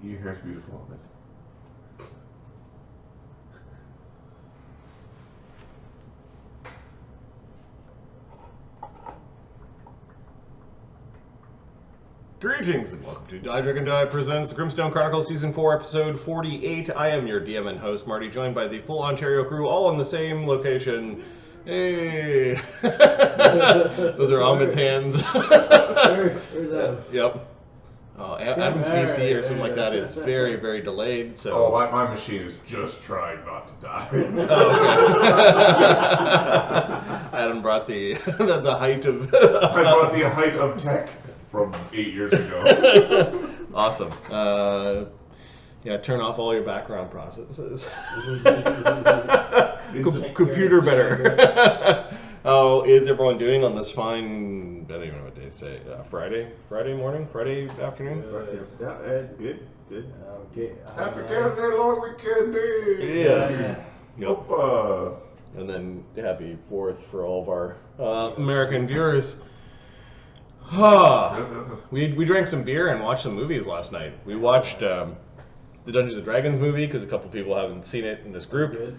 Your hair's beautiful on it. Greetings and welcome to Die Dragon Die presents Grimstone Chronicles Season 4, Episode 48. I am your DM and host, Marty, joined by the full Ontario crew, all in the same location. Hey! Those are Ahmed's hands. Where's that? Yep. Adam's VC or something like that is very, very delayed, so... Oh, my machine is just trying not to die. Oh, okay. Adam brought the height of... I brought the height of tech from 8 years ago. Awesome. Yeah, turn off all your background processes. Computer better. How is everyone doing on this fine, I don't even know what day is today, Friday morning, Friday afternoon? Yeah, good. Okay. After Canada long weekend day. Yeah. Yep. Yep. And then happy 4th for all of our American viewers. We drank some beer and watched some movies last night. We watched the Dungeons and Dragons movie because a couple people haven't seen it in this group.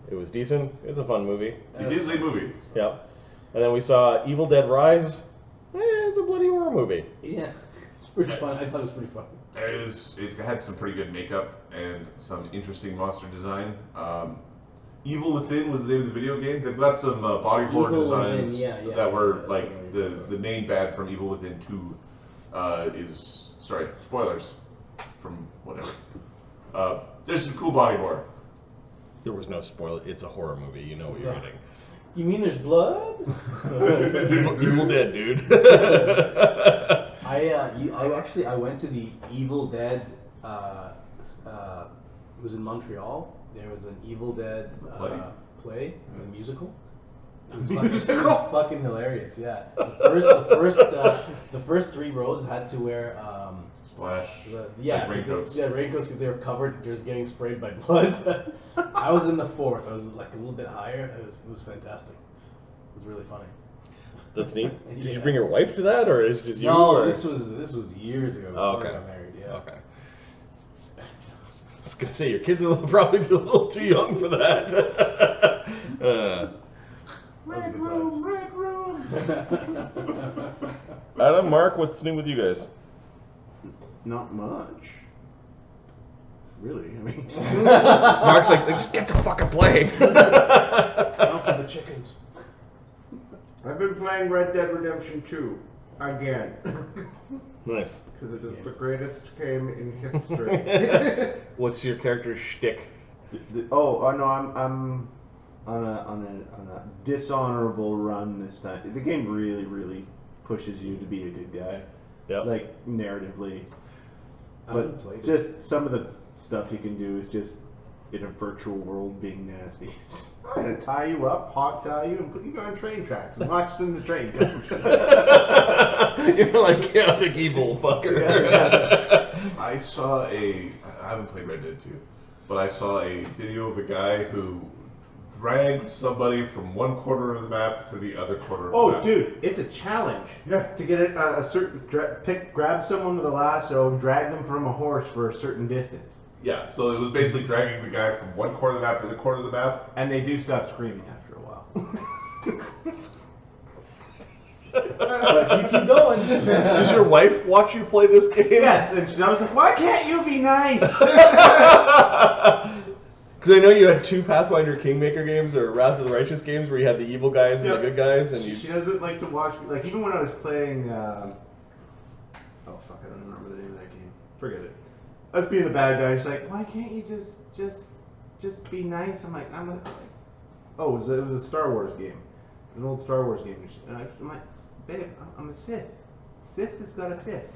It was decent. It was a fun movie. A Disney movie. Yeah. And then we saw Evil Dead Rise. It's a bloody horror movie. Yeah, it's pretty fun. I thought it was pretty fun. It had some pretty good makeup and some interesting monster design. Evil Within was the name of the video game. They've got some body horror designs that were like the main bad from Evil Within 2 is, sorry, spoilers from whatever. There's some cool body horror. There was no spoiler. It's a horror movie. You know what you're getting. You mean there's blood? Evil Dead, dude. I went to the Evil Dead. It was in Montreal. There was an Evil Dead play, a musical. It was fucking hilarious. Yeah, the first 3 rows had to wear Splash. Raincoats. Raincoats because they were covered, just getting sprayed by blood. I was in the 4th. I was like a little bit higher. It was fantastic. It was really funny. That's neat. Did you bring your wife to that, or is it just you? No, or? this was years ago. Oh, Before okay. I got married. Yeah. Okay. I was gonna say your kids are probably a little too young for that. Red room. Adam, Mark, what's new with you guys? Not much. Really, I mean... Mark's like, just get to fucking play. Now for the chickens. I've been playing Red Dead Redemption 2 again. Nice. Because it is the greatest game in history. What's your character's shtick? No, I'm on a dishonorable run this time. The game really pushes you to be a good guy. Yep. Like, narratively. But just some of the stuff you can do is just in a virtual world being nasty. I'm gonna tie you up, hog tie you, and put you on train tracks and watch when the train comes. You're like chaotic evil fucker. I haven't played Red Dead 2, but I saw a video of a guy who dragged somebody from one corner of the map to the other corner of the map. Oh, dude, it's a challenge. Yeah. To get a certain grab someone with a lasso, drag them from a horse for a certain distance. Yeah, so it was basically dragging the guy from one corner of the map to the corner of the map. And they do stop screaming after a while. But you keep going. Does your wife watch you play this game? Yes, and I was like, why can't you be nice? Because I know you had 2 Pathfinder Kingmaker games or Wrath of the Righteous games where you had the evil guys and the good guys, and she doesn't like to watch. Like even when I was playing, oh fuck, I don't remember the name of that game. Forget it. I was being a bad guy. She's like, why can't you just be nice? I'm like, oh, it was a Star Wars game. It was an old Star Wars game, and I'm like, babe, I'm a Sith. Sith has got a Sith.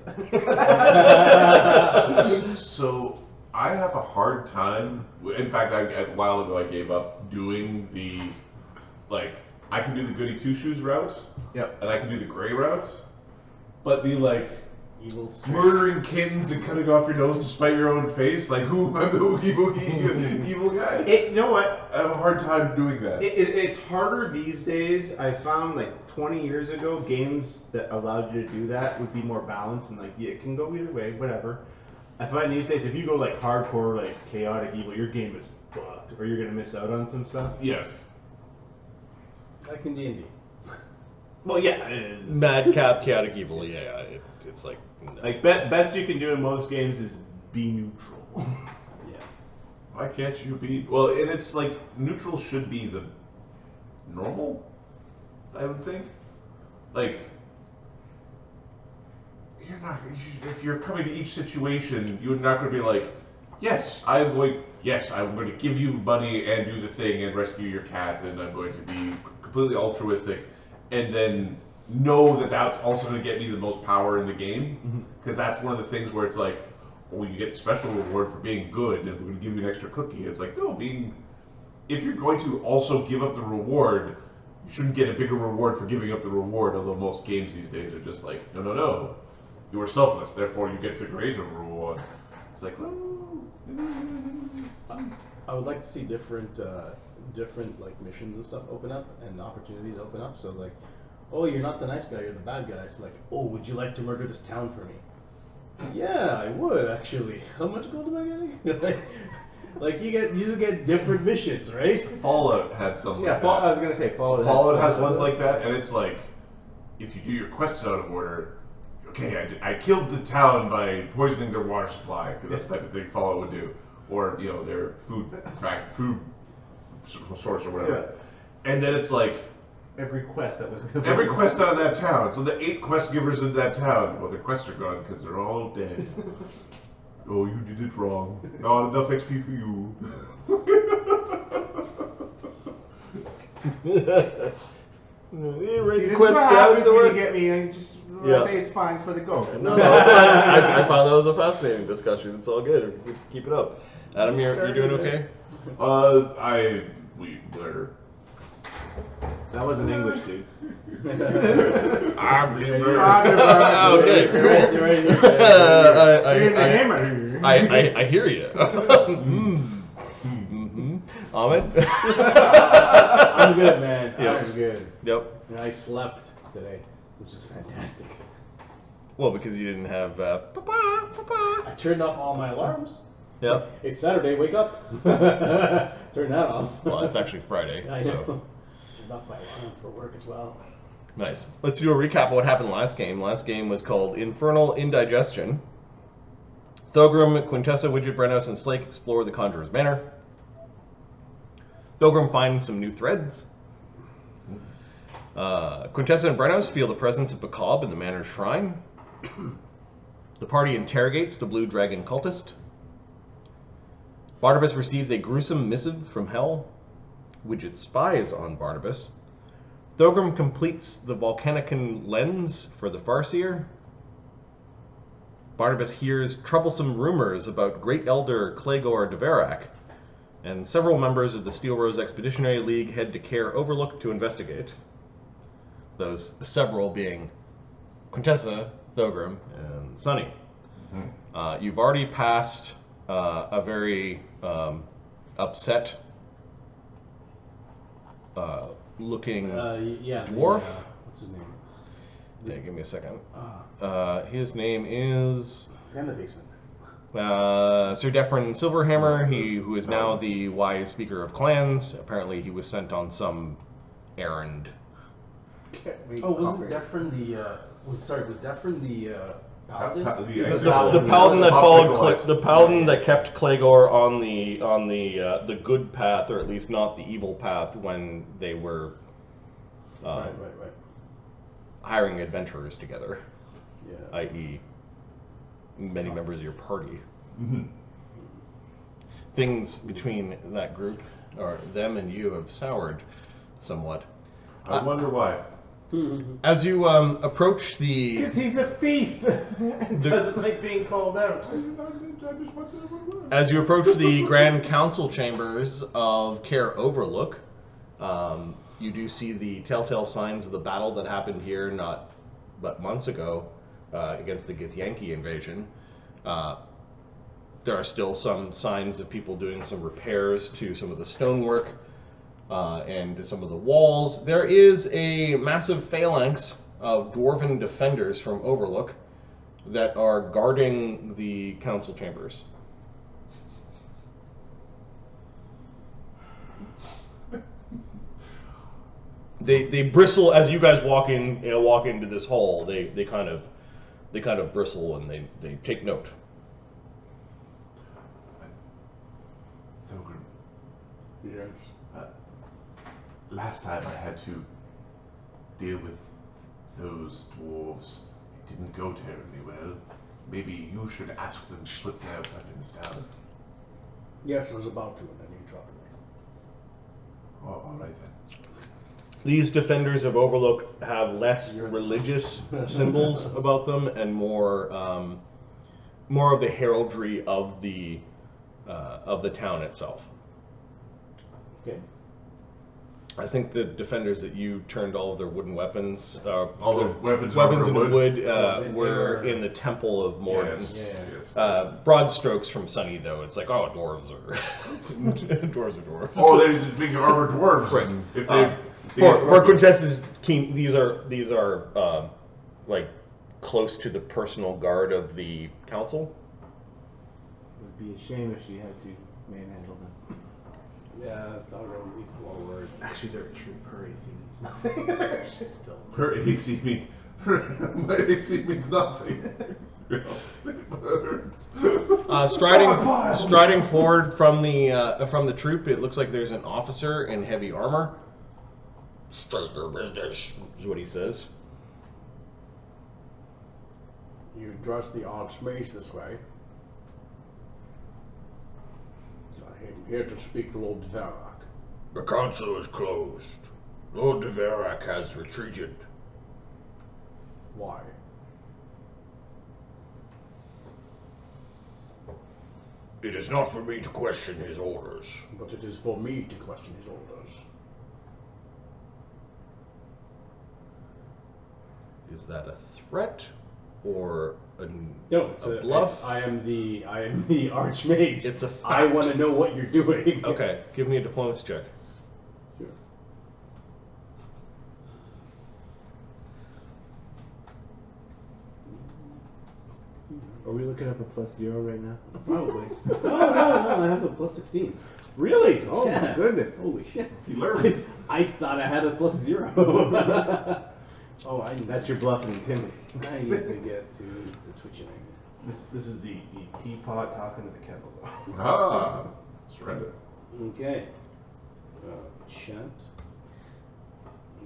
So I have a hard time. In fact, a while ago I gave up doing the, like, I can do the goody two shoes route. Yep. And I can do the gray route, but the like Evil murdering kittens and cutting off your nose to spite your own face, like who? I'm the oogie boogie evil guy. You know what? I have a hard time doing that. It's harder these days. I found like 20 years ago, games that allowed you to do that would be more balanced and like it can go either way, whatever. I find these days, if you go like hardcore, like chaotic evil, your game is fucked, or you're gonna miss out on some stuff. Yes. Like in D&D. Well, yeah, it is. Madcap, chaotic evil. Yeah, it's like no. Like best you can do in most games is be neutral. Yeah. Why can't you be? Well, and it's like neutral should be the normal, I would think. Like, you're not. If you're coming to each situation, you're not going to be like, yes, I'm going to give you money and do the thing and rescue your cat, and I'm going to be completely altruistic, and then know that that's also going to get me the most power in the game, because that's one of the things where it's like, well, you get special reward for being good, and we're going to give you an extra cookie. It's like, no, if you're going to also give up the reward, you shouldn't get a bigger reward for giving up the reward, although most games these days are just like, no, you are selfless, therefore you get the greater reward. It's like, well, I would like to see different like missions and stuff open up and opportunities open up. So like, oh, you're not the nice guy, you're the bad guy. So like, oh, would you like to murder this town for me? Yeah, I would actually. How much gold am I getting? like you just get different missions, right? Fallout had something like that. I was gonna say Fallout has ones like that, and it's like, if you do your quests out of order, okay, I killed the town by poisoning their water supply, because that's the type of thing Fallout would do, or their food source or whatever. Yeah. And then it's like every quest that was every quest out of that town. So the 8 quest givers in that town, well, their quests are gone because they're all dead. Oh, you did it wrong. Not enough XP for you. See, this is what happens when you get me and just I say it's fine, just let it go. No, I found that was a fascinating discussion. It's all good. Keep it up. Adam, you're doing okay? We were. That wasn't English, dude. Okay. I hear you. Ahmed? I'm good, man. Yep. I'm good. Yep. And I slept today, which is fantastic. Well, because you didn't have I turned off all my alarms. Yep. It's Saturday, wake up. Turn that off. Well, it's actually Friday. I so. know. Turned off my alarm for work as well. Nice. Let's do a recap of what happened last game. Last game was called Infernal Indigestion. Thogrim, Quintessa, Widget, Brennos, and Slake explore the Conjurer's Manor. Thogrim finds some new threads. Quintessa and Brennos feel the presence of Bacab in the Manor's shrine. The party interrogates the Blue Dragon cultist. Barnabus receives a gruesome missive from Hell. Widget spies on Barnabus. Thogrim completes the Volcanican lens for the Farseer. Barnabus hears troublesome rumors about Great Elder Clegor Deverak, and several members of the Steelrose Expeditionary League head to Caer Overlook to investigate. Those several being Quintessa, Thogrim, and Sunny. Mm-hmm. You've already passed a very upset looking dwarf. What's his name? Yeah, give me a second. His name is... In the basement. Sir Defrin Silverhammer, who is now the wise speaker of clans. Apparently he was sent on some errand. Wasn't Defrin was Defrin the paladin? The paladin that followed the paladin that kept Clegor on the good path, or at least not the evil path, when they were right. hiring adventurers together. Yeah. I.e. many members of your party. Mm-hmm. Things between that group, or them and you, have soured somewhat. I wonder why. As you approach the... Because he's a thief! Doesn't like being called out. As you approach the Grand Council chambers of Caer Overlook, you do see the telltale signs of the battle that happened here not but months ago against the Githyanki invasion. There are still some signs of people doing some repairs to some of the stonework and to some of the walls. There is a massive phalanx of dwarven defenders from Overlook that are guarding the council chambers. They bristle as you guys walk into this hall. They kind of bristle and they take note. Thogrim. Yes. Last time I had to deal with those dwarves. It didn't go terribly well. Maybe you should ask them to put their weapons down. Yes, I was about to, and then you interrupted me. Oh, all right then. These defenders of Overlook have less religious symbols about them and more of the heraldry of the town itself. Okay. I think the defenders that you turned all of their wooden weapons, All the weapons in wood, were in the Temple of Morden. Yes. Broad strokes from Sunny, though. It's like, oh, dwarves are dwarves are dwarves. Oh, they're just big armored dwarves. Right. If For Quintessa's keen, these are like close to the personal guard of the council. It would be a shame if she had to manhandle them. Yeah, I'll go leap forward. Actually, they're a troop. Her AC means nothing. her AC means my AC means nothing. It hurts. Striding forward from the troop, it looks like there's an officer in heavy armor. State your business, is what he says. You address the Archmage this way. I am here to speak to Lord Devarak. The council is closed. Lord Devarak has retreated. Why? It is not for me to question his orders. But it is for me to question his orders. Is that a threat or a bluff? I am the Archmage. It's a fact. I want to know what you're doing. Okay, give me a diplomacy check. Sure. Are we looking up a +0 right now? Probably. no, I have a +16. Really? Oh Yeah. my goodness! Holy shit! You learned. I thought I had a +0. Oh, That's your bluff and intimidate. I need to get to the twitching. This is the teapot talking to the kettle. Ah, surrender. Okay. Chat.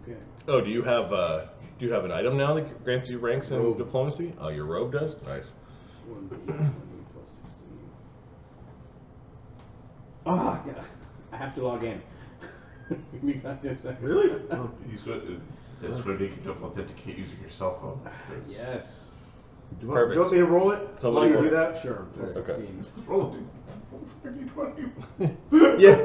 Okay. Oh, do you have an item now that grants you ranks in Robe. diplomacy? Oh, your robe does? Nice. 1B +16. Ah, yeah. I have to log in. Give me back to a second. Really? Oh, that's going to make you double authenticate using your cell phone. Yes. Do you want me to roll it? So While you roll do it. that? Sure. +16. Roll it, dude. Freaking 20. Yeah.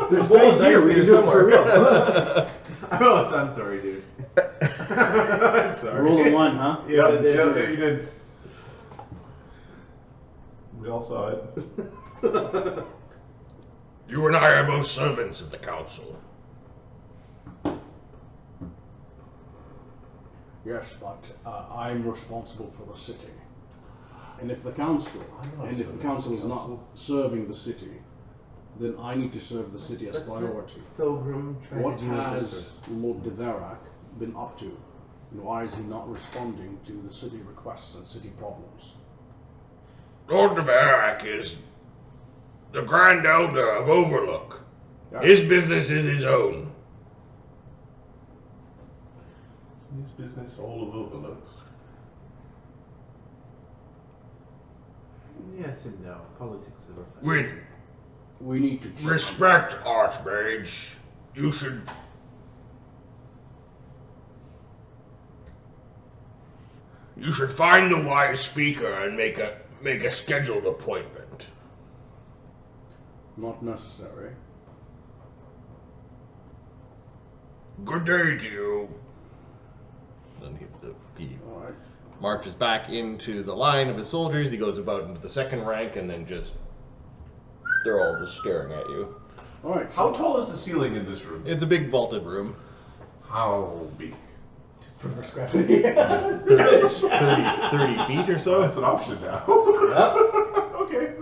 There's Roll ways dice here. We here can do it for real. somewhere. Oh, I'm sorry, dude. I'm sorry. Roll a 1, huh? Yeah, you did. We all saw it. You and I are both servants of the council. Yes, but I'm responsible for the city. And if the council is not serving the city, then I need to serve the city as priority. Thogrim What has Lord Devarak been up to? And why is he not responding to the city requests and city problems? Lord Devarak is the Grand Elder of Overlook. Yes. His business is his own. This business all of Overlooks. Yes and no. Politics are fun. With We need to check. respect, Archmage, you should... You should find the wise speaker and make a scheduled appointment. Not necessary. Good day to you. Then he All right. marches back into the line of his soldiers. He goes about into the second rank, and then they're all just staring at you. All right. How tall is the ceiling in this room? It's a big vaulted room. How big? Just reverse gravity. 30 feet or so? That's an option now. Yep. Okay.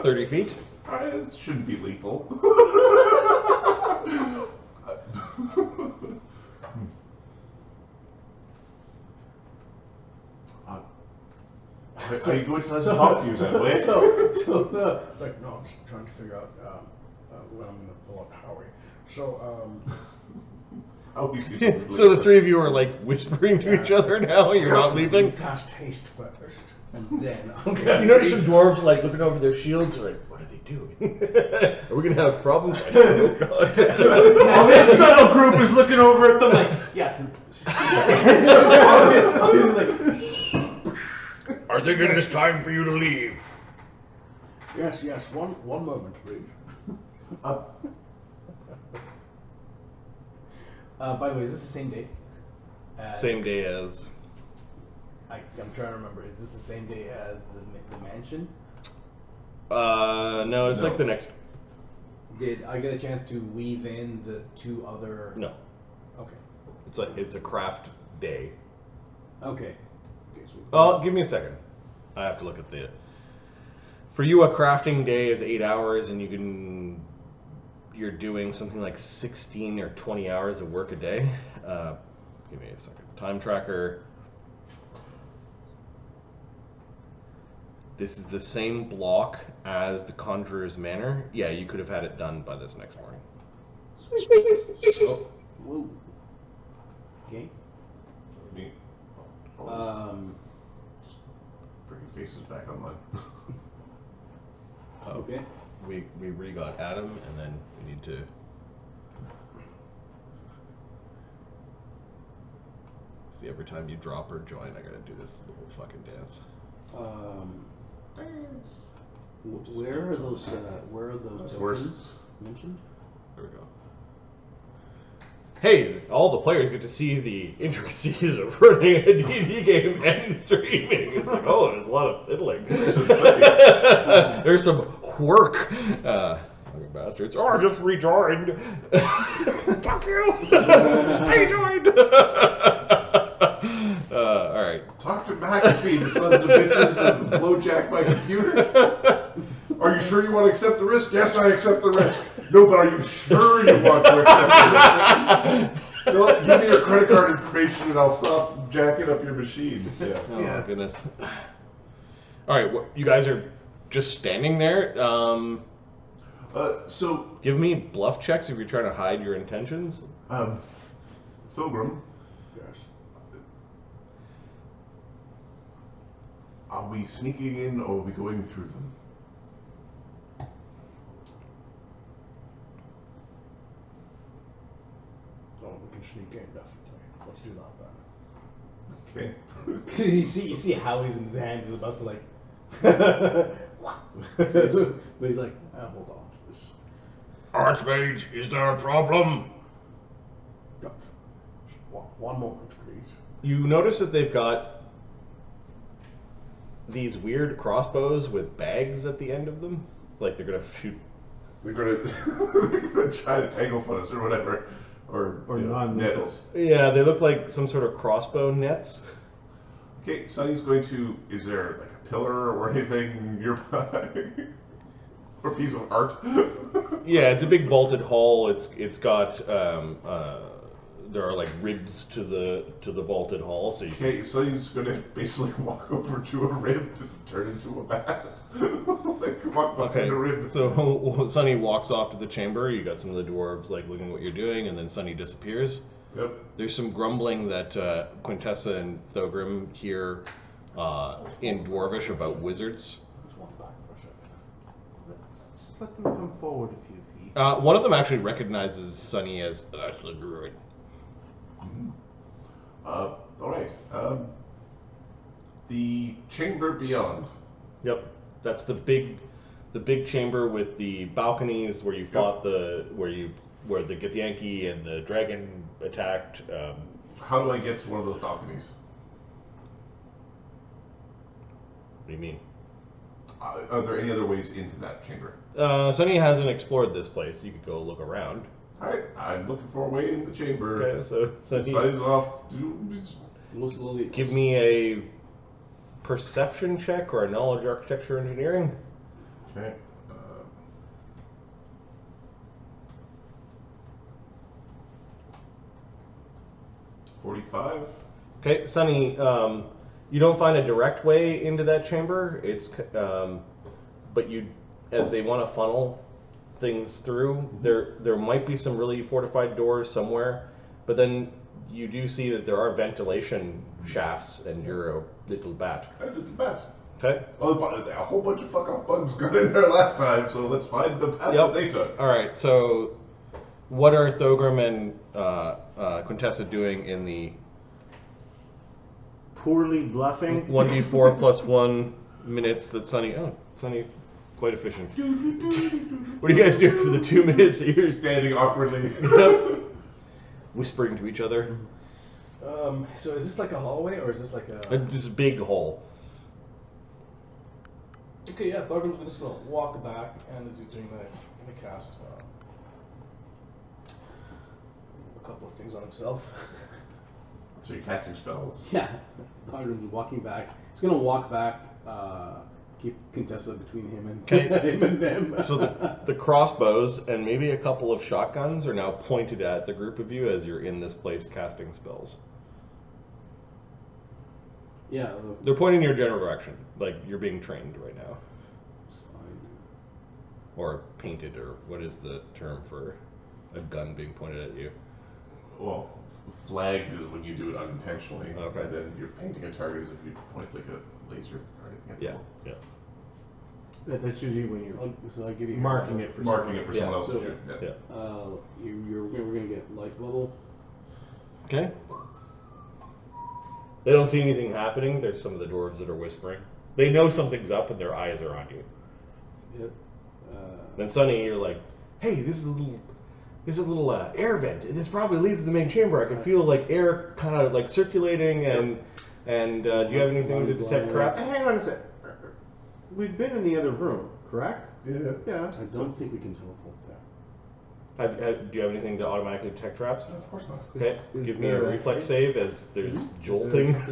30 feet? It shouldn't be lethal. So you go to talk to you then, Blake? So like, no, I'm just trying to figure out when I'm going to pull up Howie. So, I'll be So the three of you are like whispering to each other now? You're not leaving? Cast haste first, and then You notice the dwarves like looking over their shields like, what are they doing? Are we going to have problems? Oh, God. Well, this subtle group is looking over at them like, yeah. He's like, I think it is time for you to leave. yes, one moment, please. By the way, is this the same day? Same day as... I'm trying to remember. Is this the same day as the mansion? No, it's like the next... Did I get a chance to weave in the two other... No. Okay. It's a craft day. Okay. So Oh, give me a second. I have to look at the... For you, a crafting day is 8 hours, and you're doing something like 16 or 20 hours of work a day. Give me a second. Time tracker. This is the same block as the Conjurer's Manor. Yeah, you could have had it done by this next morning. Oh. Whoa. Okay. Me. Bring your faces back online. Okay. We re-got Adam, and then we need to... See, every time you drop or join, I gotta do this little fucking dance. Where are those Worst. mentioned? There we go. Hey, all the players get to see the intricacies of running a D&D game and streaming. It's like, oh, there's a lot of fiddling. There's some work. Fucking bastards. Oh, I just rejoined. Fuck you. I joined. All right. Talk to McAfee, the sons of bitches that blowjack my computer. Are you sure you want to accept the risk? Yes, I accept the risk. No, but are you sure you want to accept the risk? Well, give me your credit card information and I'll stop jacking up your machine. Yeah. Oh, yes. Goodness. All right, you guys are just standing there. So... Give me bluff checks if you're trying to hide your intentions. Thogrim. Yes. Are we sneaking in or are we going through them? Oh, we can sneak in, definitely. Let's do that then. Okay. Because you see Howie's in his hand is about to like... but he's like, hold on to this. Archmage, is there a problem? One moment, please. You notice that they've got these weird crossbows with bags at the end of them. Like they're going to shoot. They're gonna try to tangle for us or whatever. Or nets. Yeah, they look like some sort of crossbow nets. Okay, Sonny's going to... Is there like a pillar or anything nearby? Or a piece of art? Yeah, it's a big vaulted hall. It's got there are like ribs to the vaulted hall. So okay, Sonny's going to basically walk over to a rib and turn into a bat. Like walk behind a rib. So Sonny walks off to the chamber. You got some of the dwarves like looking at what you're doing, and then Sonny disappears. Yep. There's some grumbling that Quintessa and Thogrim hear in Dwarvish about wizards. Let's walk back for a second. Just let them come forward a few feet. One of them actually recognizes Sonny as that's the druid. Mm-hmm. All right. The chamber beyond. Yep, that's the big chamber with the balconies where you fought where the Githyanki and the dragon attacked. How do I get to one of those balconies? What do you mean? Are there any other ways into that chamber? Sonny hasn't explored this place. You could go look around. Alright, I'm looking for a way in the chamber. Okay, so Signs off. Give me a perception check or a knowledge architecture engineering. Okay. 45. Okay, Sonny, you don't find a direct way into that chamber. It's, but you, as they want to funnel things through, there might be some really fortified doors somewhere, but then you do see that there are ventilation shafts, and you're a little bat. I did the best. Okay. Oh, a whole bunch of fuck off bugs got in there last time, so let's find the path that they took. All right. So, what are Thogrim and Quintessa doing in the poorly bluffing 1d4 plus 1 minutes that Sonny? Oh, Sonny, quite efficient. What do you guys do for the 2 minutes that you're Standing awkwardly. whispering to each other? So is this like a hallway or is this like a? Just a big hole. Okay, yeah. Thogrim's just gonna walk back, and as he's doing that, he's gonna cast a couple of things on himself. So you're casting spells. Yeah, Thogrim's walking back. He's gonna walk back, keep Quintessa between him and him and them. So the crossbows and maybe a couple of shotguns are now pointed at the group of you as you're in this place casting spells. Yeah, They're pointing in your general direction, like you're being trained right now. it's fine. Or painted, or what is the term for a gun being pointed at you? Well, flagged is when you do it unintentionally. Okay. And then you're painting a target as if you point like a laser or anything. That's all. Yeah. that's usually when you're So I give you marking it for Marking it for Yeah. someone else to So- shoot. Yeah. Yeah. We're gonna get life bubble. Okay. They don't see anything happening. There's some of the dwarves that are whispering. They know something's up and their eyes are on you. Yep. Then Sonny, you're like, hey, this is a little air vent. This probably leads to the main chamber. I can feel like air kind of like circulating and do you have anything to detect traps? Hang on a sec. We've been in the other room, correct? Yeah. Yeah. I don't think we can teleport there. Do you have anything to automatically detect traps? Of course not. Okay, Is give me a there a- reflex save as there's jolting. Exactly.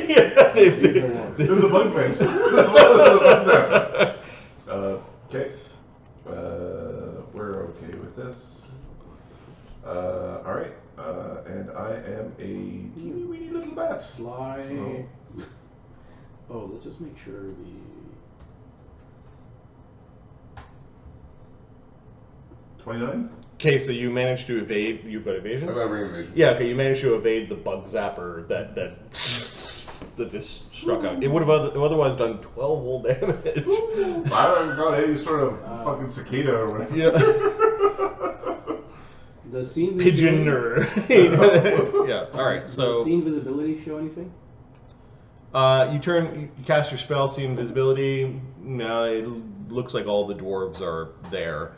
Yeah, There's a bug fence. There's a bug zap. Okay. We're okay with this. Alright. And I am a teeny weeny little bat. Fly. Oh, let's just make sure the. 29? Okay, so you managed to evade. You've got evasion. I've got ring evasion. Yeah, okay, you managed to evade the bug zapper that just struck out. It would have otherwise done 12 whole damage. I haven't got any sort of fucking cicada or whatever. Yeah. The scene Pigeon visibility- or yeah. All right, Does so scene visibility show anything? you cast your spell, see invisibility. No, it looks like all the dwarves are there.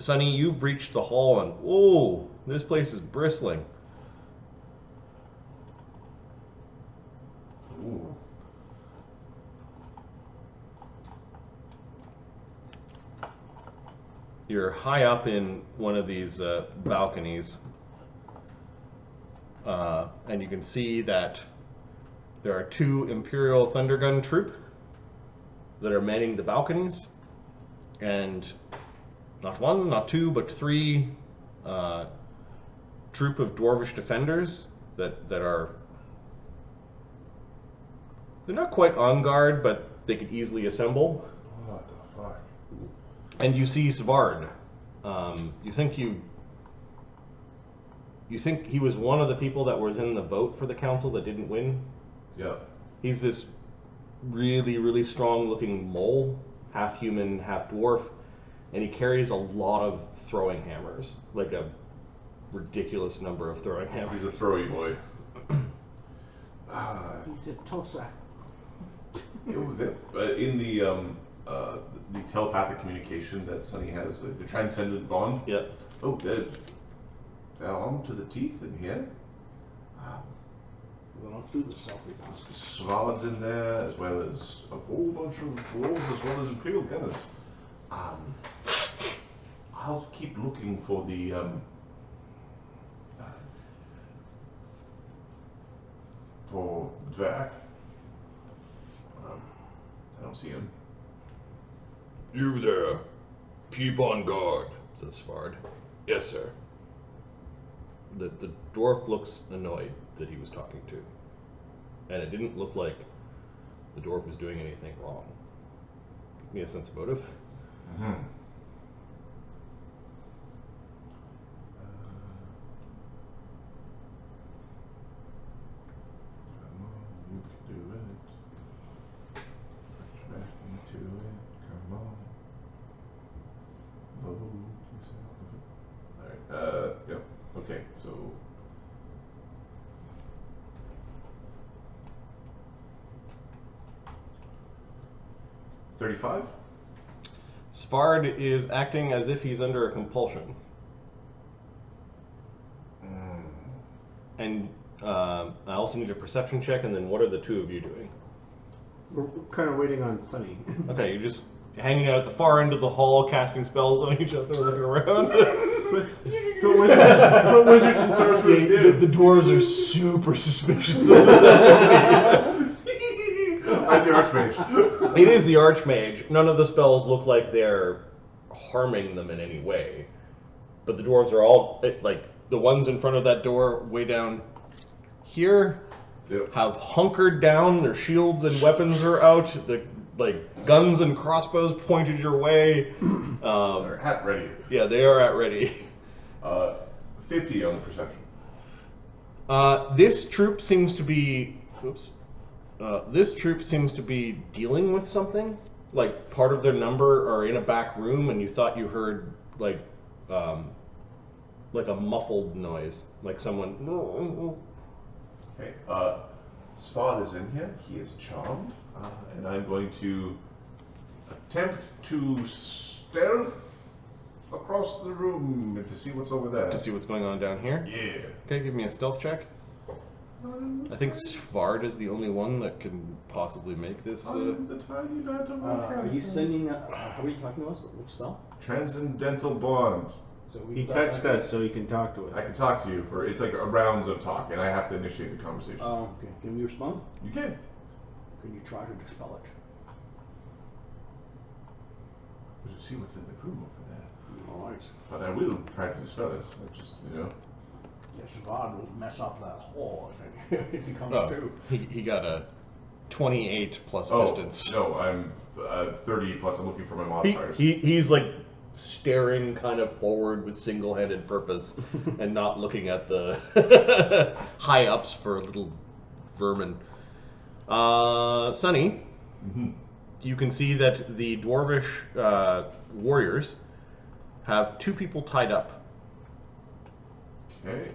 Sonny, you've breached the hall, and oh, this place is bristling. Ooh. You're high up in one of these balconies, and you can see that there are 2 Imperial Thundergun troop that are manning the balconies, and not 1, not 2, but 3 troop of dwarvish defenders that are, they're not quite on guard, but they could easily assemble. What the fuck? And you see Svard. You think he was one of the people that was in the vote for the council that didn't win? Yeah. He's this really, really strong looking mole, half human, half dwarf, and he carries a lot of throwing hammers, like a ridiculous number of throwing hammers. He's a throwy boy. He's a tosser. In the telepathic communication that Sonny has, the transcendent bond. Yeah. Oh, they're armed to the teeth in here. Well, I'll do the selfies. Svards in there, as well as a whole bunch of dwarves, as well as Imperial gunners. I'll keep looking for the for Dvac. I don't see him. You there. Keep on guard, says Svard. Yes, sir. The dwarf looks annoyed that he was talking to. And it didn't look like the dwarf was doing anything wrong. Give me a sense of motive. Mm-hmm. Come on, you can do it. Put your back into it. Come on. Load yourself. Alright, yep. Okay, so 35? Svard is acting as if he's under a compulsion. And I also need a perception check, and then what are the two of you doing? We're kind of waiting on Sunny. Okay, you're just hanging out at the far end of the hall, casting spells on each other, looking around. So what wizards and sorcerers do? The dwarves are super suspicious of I'm the Archmage. It is the Archmage. None of the spells look like they're harming them in any way. But the dwarves are all, like, the ones in front of that door, way down here, have hunkered down. Their shields and weapons are out. The guns and crossbows pointed your way. They're at ready. Yeah, they are at ready. 50 on the perception. This troop seems to be... Oops. This troop seems to be dealing with something. Like, part of their number are in a back room, and you thought you heard, like a muffled noise. Like someone... Okay, Spot is in here. He is charmed. And I'm going to attempt to stealth across the room to see what's over there. To see what's going on down here? Yeah. Okay, give me a stealth check. I think Svard is the only one that can possibly make this. I'm the tiny bat of Are you sending? How are you talking to us? Which spell? Transcendental Bond. So He touched us so he can talk to us. I can talk to you for, it's like a rounds of talk, and I have to initiate the conversation. Oh, okay. Can we respond? You can. Can you try to dispel it? We should see what's in the room over there. All right. But I will try to dispel it. I just, Yes, Vard will mess up that hole if he comes through. He got a 28 plus Oh, distance. no, I'm 30 plus. I'm looking for my modifiers. He's like staring kind of forward with single-handed purpose and not looking at the high ups for little vermin. Sunny, you can see that the dwarvish warriors have two people tied up. Okay.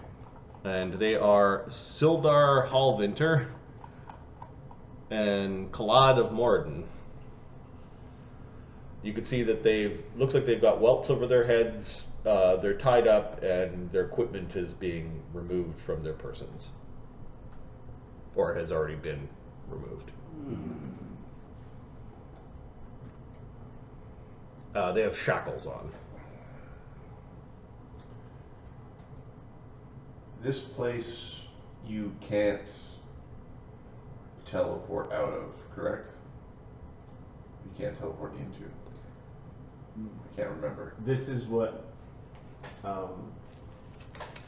And they are Sildar Hallvinter and Kalad of Moradin. You can see that looks like they've got welts over their heads, they're tied up, and their equipment is being removed from their persons. Or has already been removed. They have shackles on. This place you can't teleport out of, correct? You can't teleport into. I can't remember. This is what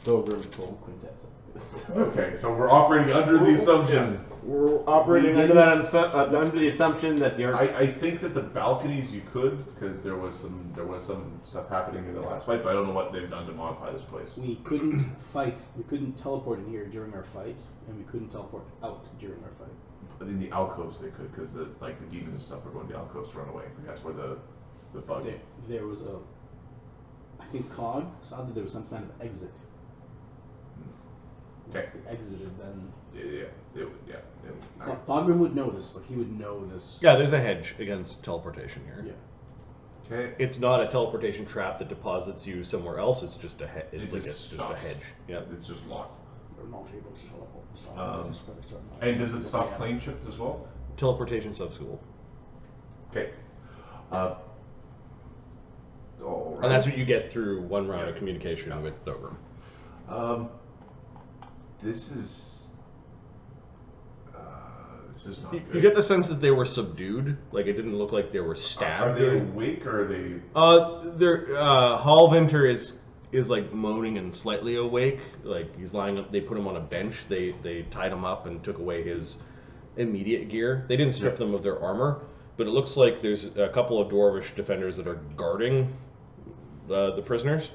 Thogrim told Quintessa. Okay, so we're operating under the assumption. We're operating under the assumption that the I think that the balconies you could, because there was some stuff happening in the last fight, but I don't know what they've done to modify this place. We couldn't fight. We couldn't teleport in here during our fight, and we couldn't teleport out during our fight. But in the alcoves they could, because the demons and stuff were going to the alcoves to run away. That's where the bug. There was a, I think Cog saw that there was some kind of exit. Once they exited, then Thogrim would know this. Like he would know this. Yeah, there's a hedge against teleportation here. Yeah. Okay. It's not a teleportation trap that deposits you somewhere else. It's just a hedge. It just a stops. hedge. Yeah. It's just locked. They're not able to teleport. And does it stop plane shift as well? Teleportation sub-school. Okay. All right. And that's what you get through one round of communication with Thogrim. This is not good. You get the sense that they were subdued. Like, it didn't look like they were stabbed. Are they awake or are they? Hallvinter is like moaning and slightly awake. Like, he's lying up. They put him on a bench. They tied him up and took away his immediate gear. They didn't strip them of their armor, but it looks like there's a couple of dwarvish defenders that are guarding the prisoners.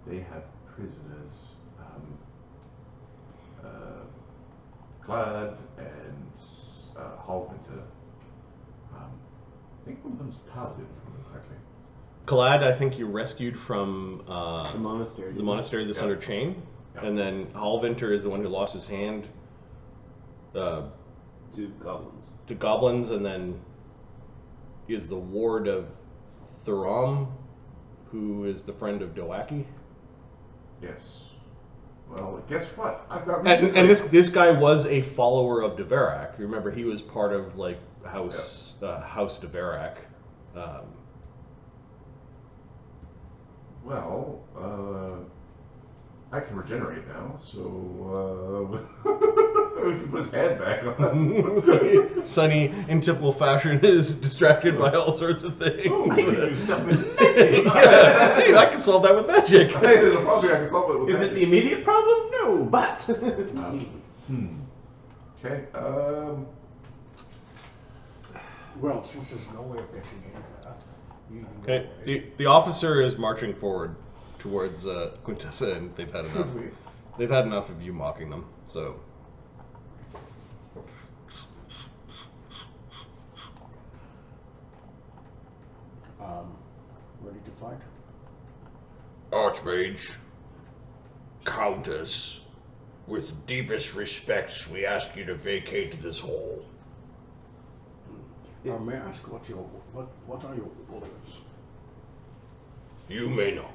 They have prisoners. Clad and Hallvinter. I think one of them's Paladin, if I remember correctly. Clad, I think you rescued from The monastery. the monastery that's under chain, and then Hallvinter is the one who lost his hand To goblins. to goblins, and then he is the ward of Thuram, who is the friend of Doaki. Yes. Well, guess what? I've got. And this guy was a follower of Deverak. You remember, he was part of like House Deverak. Well, I can regenerate now, so we can put his head back on. Sonny, in typical fashion, is distracted by all sorts of things. Oh, you stuff in Yeah, hey, I can solve that with magic. Hey, there's a problem. I can solve it with Is it the immediate problem? No, but. Okay. Well, since there's no way of getting into that, you can Okay, go away. the officer is marching forward towards Quintessa, and they've had enough. They've had enough of you mocking them. So, Ready to fight? Archmage, Countess, with deepest respects, we ask you to vacate this hall. May I ask what are your orders? You may not.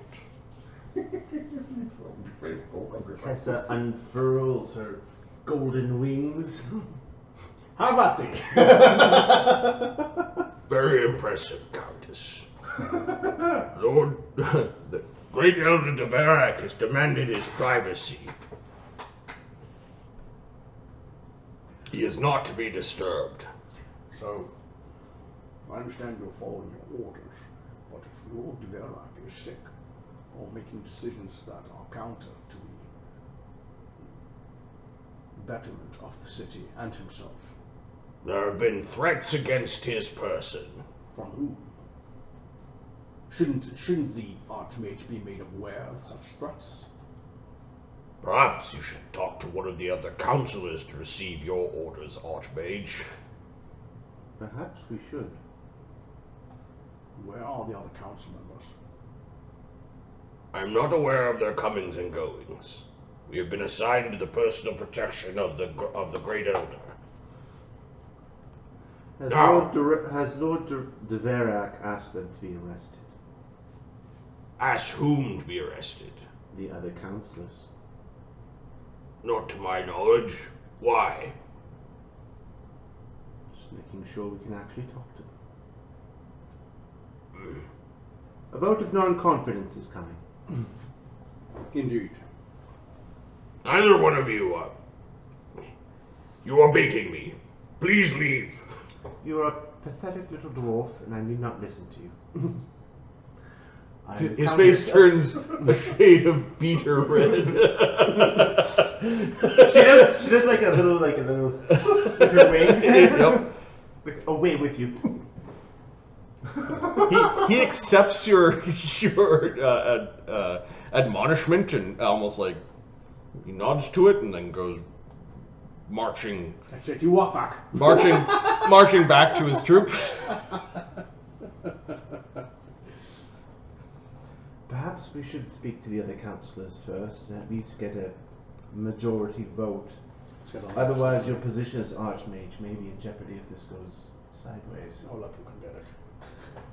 Tessa unfurls her golden wings. How about thee? Very impressive, Countess. Lord, the great Elder Deverak has demanded his privacy. He is not to be disturbed. So, I understand you're following your orders, but if Lord Deverak is sick, or making decisions that are counter to the betterment of the city and himself, There have been threats against his person. from whom? Shouldn't the Archmage be made aware of such threats? Perhaps you should talk to one of the other counselors to receive your orders, Archmage. Perhaps we should. Where are the other council members? I'm not aware of their comings and goings. We have been assigned to the personal protection of the Great Elder. Has Lord Deverak asked them to be arrested? Asked whom to be arrested? The other councillors. Not to my knowledge. Why? Just making sure we can actually talk to them. A vote of non-confidence is coming. Indeed. Neither one of you are. You are baiting me. Please leave. You are a pathetic little dwarf, and I need not listen to you. his face turns a shade of beeter red. She does like a little with her wing. Yep. Like, away with you. He accepts your admonishment and almost like he nods to it and then goes marching That's it, you walk back. marching back to his troop. Perhaps we should speak to the other councillors first and at least get a majority vote. Otherwise, your position as Archmage may be in jeopardy if this goes sideways. I'll let them get it.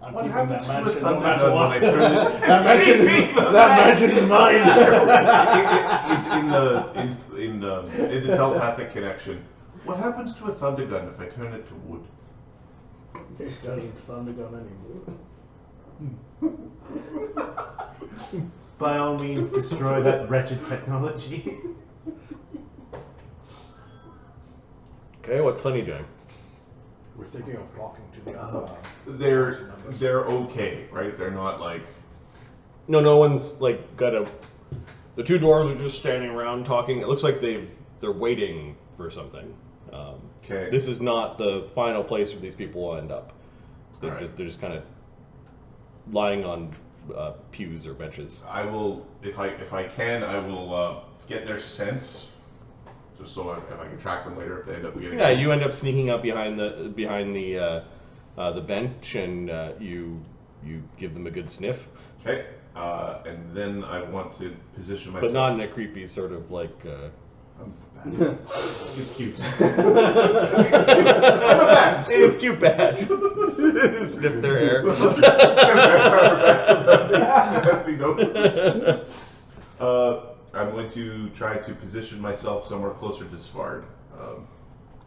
I'm What keeping happens that to a mansion no thunder matter gun what. when I turn it? That mansion is mine! in the telepathic connection, what happens to a thunder gun if I turn it to wood? It doesn't thunder gun anymore. By all means, destroy that wretched technology. Okay, what's Sunny doing? We're thinking of talking to the other. They're okay, right? They're not like. No one's like got a. The two dwarves are just standing around talking. It looks like they're waiting for something. Okay. This is not the final place where these people will end up. They're Right. just kind of lying on pews or benches. I will, if I can, I will get their sense, just so if I can track them later if they end up getting. Yeah, you end up sneaking up behind the bench, and you give them a good sniff. Okay. And then I want to position myself. But not in a creepy sort of like. It's cute. It's cute badge. Sniff their hair. I'm going to try to position myself somewhere closer to Svard.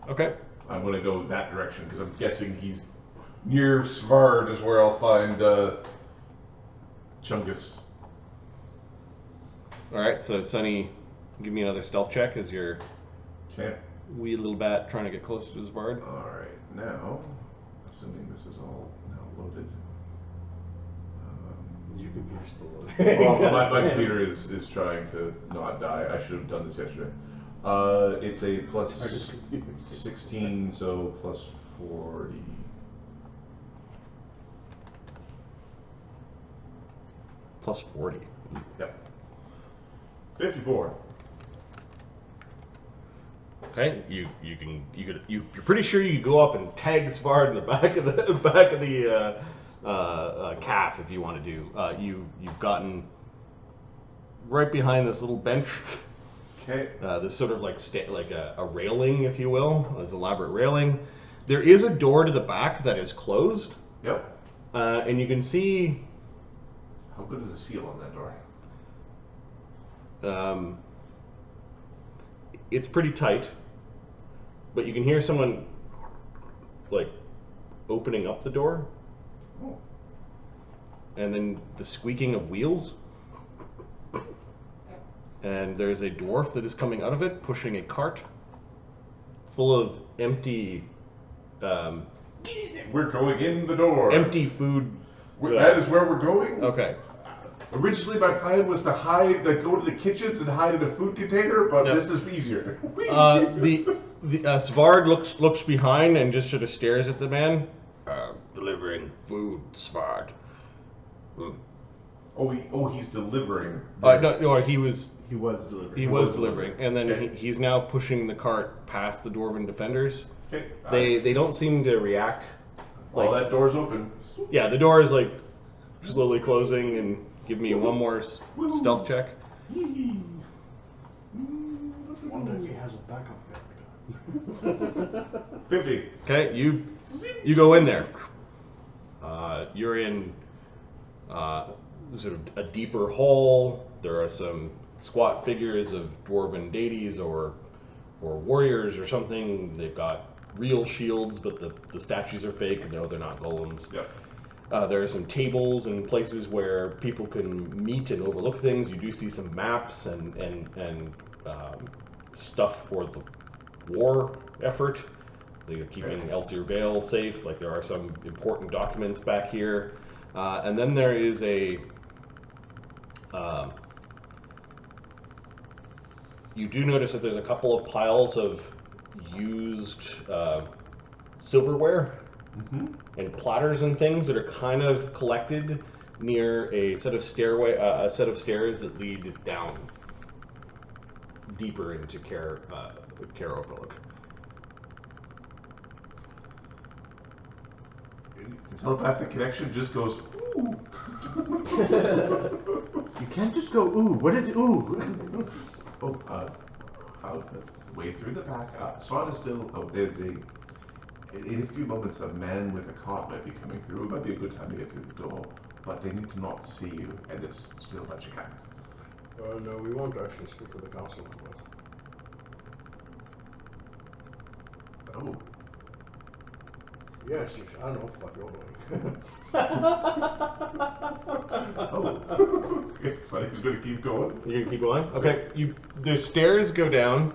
Okay. I'm going to go that direction because I'm guessing he's near Svard is where I'll find Chungus. Alright, so Sunny, give me another stealth check as your wee little bat trying to get closer to Svard. Alright, now, assuming this is all now loaded. Is your computer still loaded? Well, my computer is trying to not die. I should have done this yesterday. It's a plus 16, so plus 40. Plus 40. Yep. 54. Okay, you're pretty sure you could go up and tag Svard in the back of the calf if you want to do. You've gotten right behind this little bench. Okay. This sort of like a railing, if you will, this elaborate railing. There is a door to the back that is closed. Yep. And you can see. How good is the seal on that door? It's pretty tight, but you can hear someone like opening up the door, and then the squeaking of wheels, and there's a dwarf that is coming out of it pushing a cart full of empty We're going in the door. empty food. That is where we're going? Okay. Originally, my plan was to go to the kitchens and hide in a food container, but Yep. this is easier. The Svard looks behind and just sort of stares at the man. Delivering food, Svard. He's delivering. No, he was delivering. He was delivering, and then Okay. he's now pushing the cart past the dwarven defenders. Okay. They don't seem to react. While that door's open. Yeah, the door is like slowly closing, and give me one more stealth check. Wonder if he has a backup character. 50. Okay, you go in there. You're in sort of a deeper hall. There are some squat figures of dwarven deities or warriors or something. They've got real shields, but the statues are fake. No, they're not golems. Yep. There are some tables and places where people can meet and overlook things. You do see some maps and stuff for the war effort. They're keeping Elsir Vale safe. Like, there are some important documents back here. And then there is a... you do notice that there's a couple of piles of used silverware and platters and things that are kind of collected near a set of stairs that lead down deeper into Caer Overlook. The telepathic connection just goes, ooh. You can't just go ooh. What is ooh? Way through the back. Swan is still. There's a. In a few moments, a man with a cart might be coming through. It might be a good time to get through the door, but they need to not see you, and there's still a bunch of cats. No, we won't actually stick with the castle members. Oh. Yes, I don't know what the fuck you're doing. Oh. Okay, so I'm just going to keep going. You're gonna keep going? Okay. The stairs go down,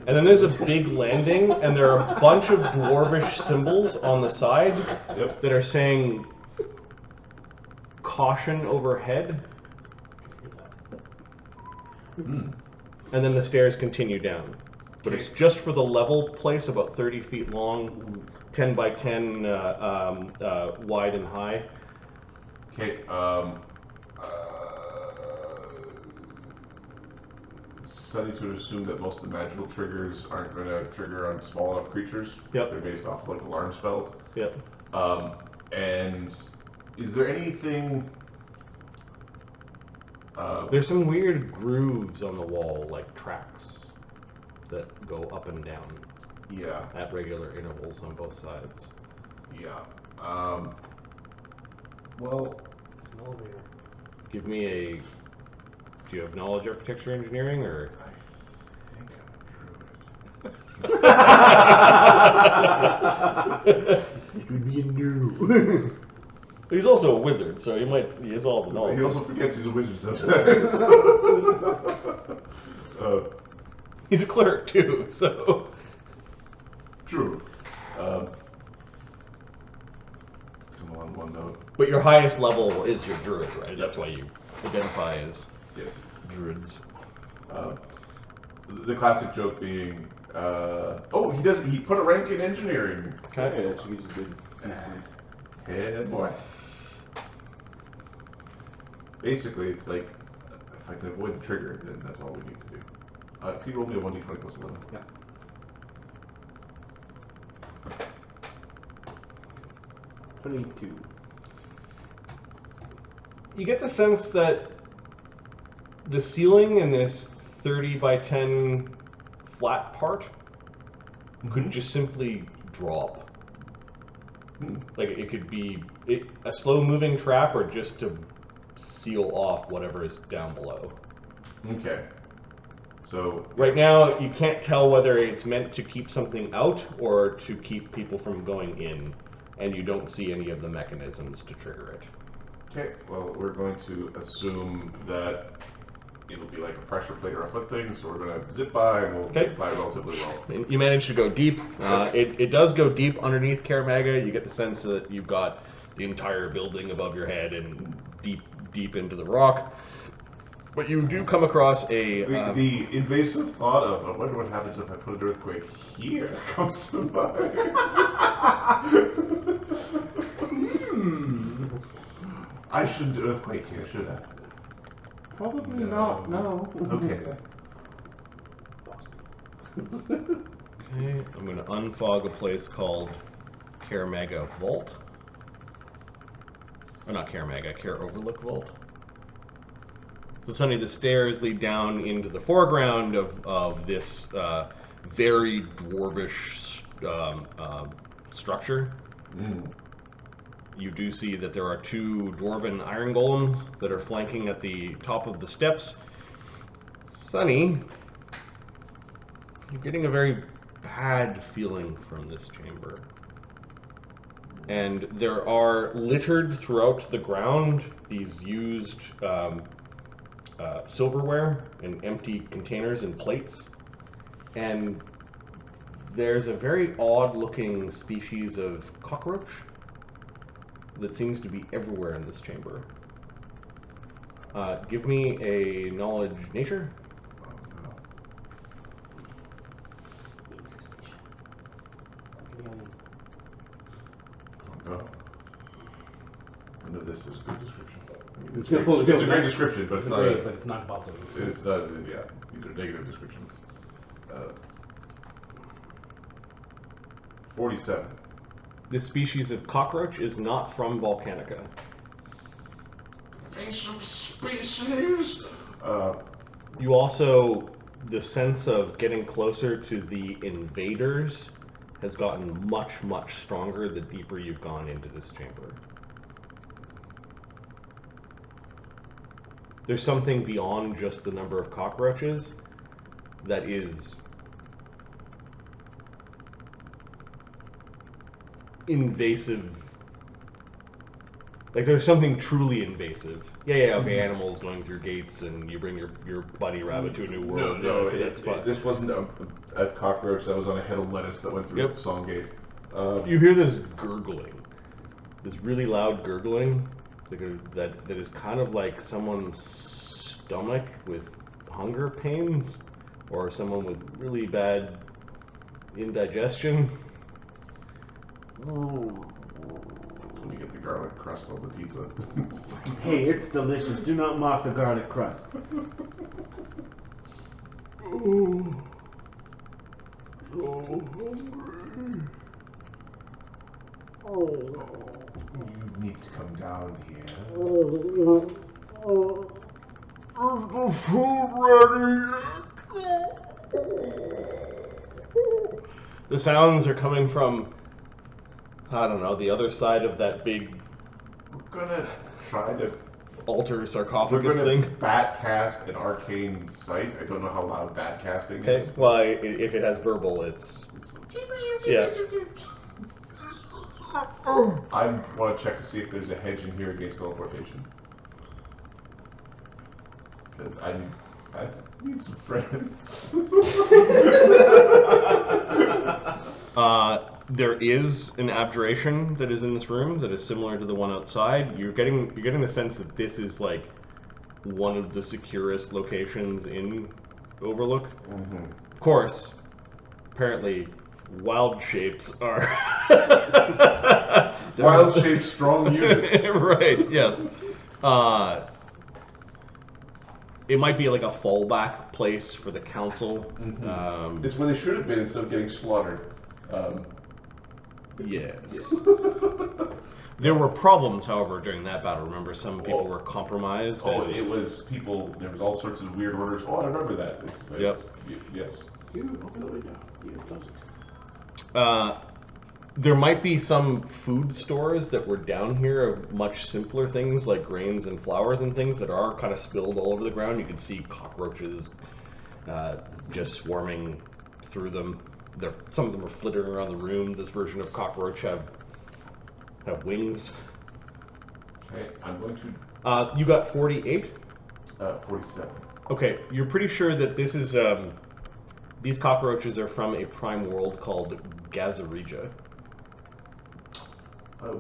and then there's a big landing, and there are a bunch of dwarvish symbols on the side that are saying "Caution overhead." And then the stairs continue down. But it's just for the level place, about 30 feet long, 10 by 10 wide and high. Okay, Sunny's going to assume that most of the magical triggers aren't going to trigger on small enough creatures. Yep. They're based off like alarm spells. Yep. And is there anything... There's some weird grooves on the wall, like tracks, that go up and down. Yeah. At regular intervals on both sides. Yeah. Well... It's an elevator. Give me a... Do you have knowledge, architecture, engineering, or...? I think I'm a druid. It would be a new. He's also a wizard, so he has all the knowledge. He also forgets he's a wizard sometimes. He's a cleric too, so... True. Come on, one note. But your highest level is your druid, right? That's why you identify as druids. The classic joke being, he put a rank in engineering. Okay. Yeah, that gives you a good Yeah, boy. Basically, it's like, if I can avoid the trigger, then that's all we need to do. Can you roll me a 1d20 plus 11? Yeah. $22. You get the sense that the ceiling in this 30 by 10 flat part could just simply drop. Like it could be a slow moving trap or just to seal off whatever is down below. Okay. So right now you can't tell whether it's meant to keep something out or to keep people from going in, and you don't see any of the mechanisms to trigger it. Okay, well, we're going to assume that it'll be like a pressure plate or a foot thing, so we're going to zip by and we'll zip by relatively well. You managed to go deep. It does go deep underneath Caer Maga. You get the sense that you've got the entire building above your head and deep into the rock. But you do come across a... The invasive thought of, I wonder what happens if I put an earthquake here, comes to mind. I shouldn't earthquake here, should I? Probably not, no. Okay. Okay, I'm going to unfog a place called Caer Maga Vault. Or not Caer Maga, Caer Overlook Vault. So suddenly the stairs lead down into the foreground of this very dwarvish structure. You do see that there are two dwarven iron golems that are flanking at the top of the steps. Sunny, you're getting a very bad feeling from this chamber. And there are littered throughout the ground these used silverware in empty containers and plates. And there's a very odd-looking species of cockroach that seems to be everywhere in this chamber. Give me a knowledge nature. Oh. I know this is a good description. It's a great description, but it's not. But it's not positive. It's not. Yeah, these are negative descriptions. 47. This species of cockroach is not from Volcanica. Invasive species. You also, the sense of getting closer to the invaders has gotten much, much stronger the deeper you've gone into this chamber. There's something beyond just the number of cockroaches that is invasive. Like there's something truly invasive. Yeah, okay, animals going through gates and you bring your bunny rabbit to a new world. No, okay, that's fine. This wasn't a cockroach that was on a head of lettuce that went through Songgate. You hear this gurgling. This really loud gurgling that is kind of like someone's stomach with hunger pains or someone with really bad indigestion. Let me get the garlic crust on the pizza. Hey, it's delicious. Do not mock the garlic crust. Oh, so hungry. You need to come down here. Is the food ready yet? The sounds are coming from, I don't know, the other side of that big We're gonna try to. altar We're sarcophagus gonna thing. bat cast an arcane sight. I don't know how loud bat casting Okay, is. well, if it has verbal, it's yeah. I want to check to see if there's a hedge in here against teleportation. Because I need some friends. There is an abjuration that is in this room that is similar to the one outside. You're getting the sense that this is like one of the securest locations in Overlook. Mm-hmm. Of course, apparently, wild shapes are Wild shape, strong unit. right. Yes. It might be like a fallback place for the council. Mm-hmm. It's where they should have been instead of getting slaughtered. Yes. There were problems, however, during that battle. Remember, some people were compromised. Oh, it was people. There was all sorts of weird orders. Oh, I remember that. Yes. There might be some food stores that were down here of much simpler things like grains and flowers and things that are kind of spilled all over the ground. You can see cockroaches just swarming through them. Some of them are flittering around the room. This version of cockroach have wings. Okay, I'm going to. You got 48? 47. Okay, you're pretty sure that this is these cockroaches are from a prime world called Gazarija.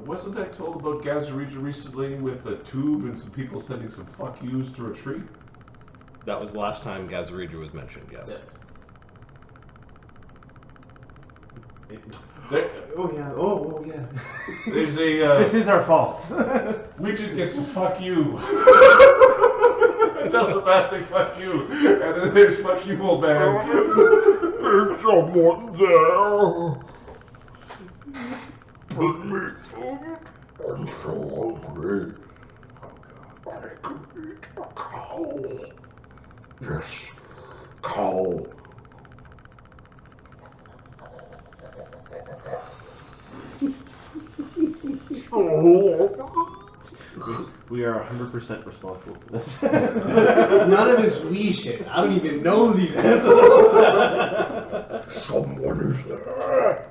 Wasn't I told about Gazarija recently with a tube and some people sending some fuck yous through a tree? That was the last time Gazarija was mentioned, yes. Oh yeah. There's a. This is our fault. Widget gets a fuck you. Telepathic fuck you. And then there's fuck you, old man. There's someone there. Bring me food. I'm so hungry. I could eat a cow. Yes, cow. We are 100% responsible for this. None of this we shit. I don't even know these assholes. Someone is there.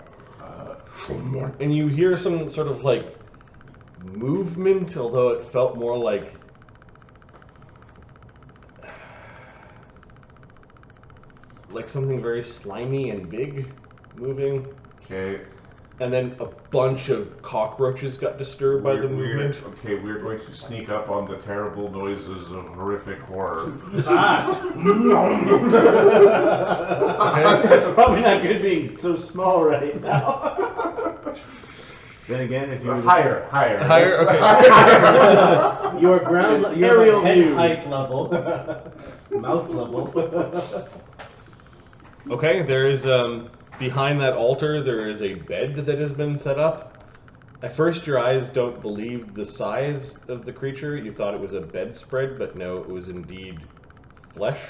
Someone. And you hear some sort of like movement, although it felt more like something very slimy and big moving. Okay. And then a bunch of cockroaches got disturbed by the movement. Okay, we're going to sneak up on the terrible noises of horrific horror. That's probably not good being so small right now. Then again, if you were Higher. Okay. Your ground, your Aerial head view. height level, mouth level. Okay, there is behind that altar there is a bed that has been set up. At first your eyes don't believe the size of the creature. You thought it was a bedspread, but no, it was indeed flesh.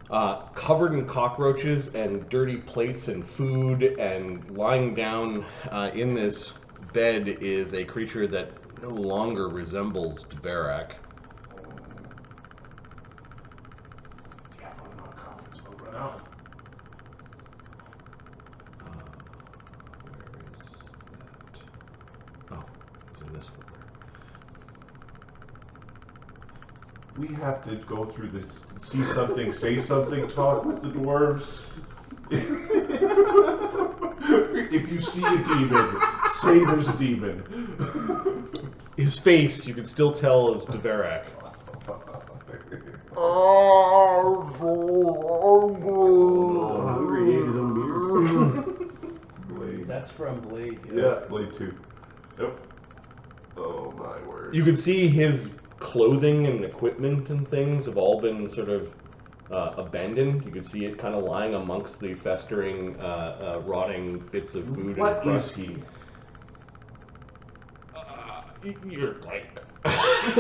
Covered in cockroaches and dirty plates and food, and lying down in this bed is a creature that no longer resembles Dvorak. Yeah, if I'm not confident, we'll run out. Where in this folder? We have to go through this, see something, say something, talk with the dwarves. If you see a demon, say there's a demon. His face, you can still tell, is Devarak. So hungry, he ate his own beer. Blade. That's from Blade. Yeah, Blade 2. Yep. Oh my word. You can see his clothing and equipment and things have all been sort of abandoned. You can see it kind of lying amongst the festering, rotting bits of food What and crust. is he? You're like... Yep,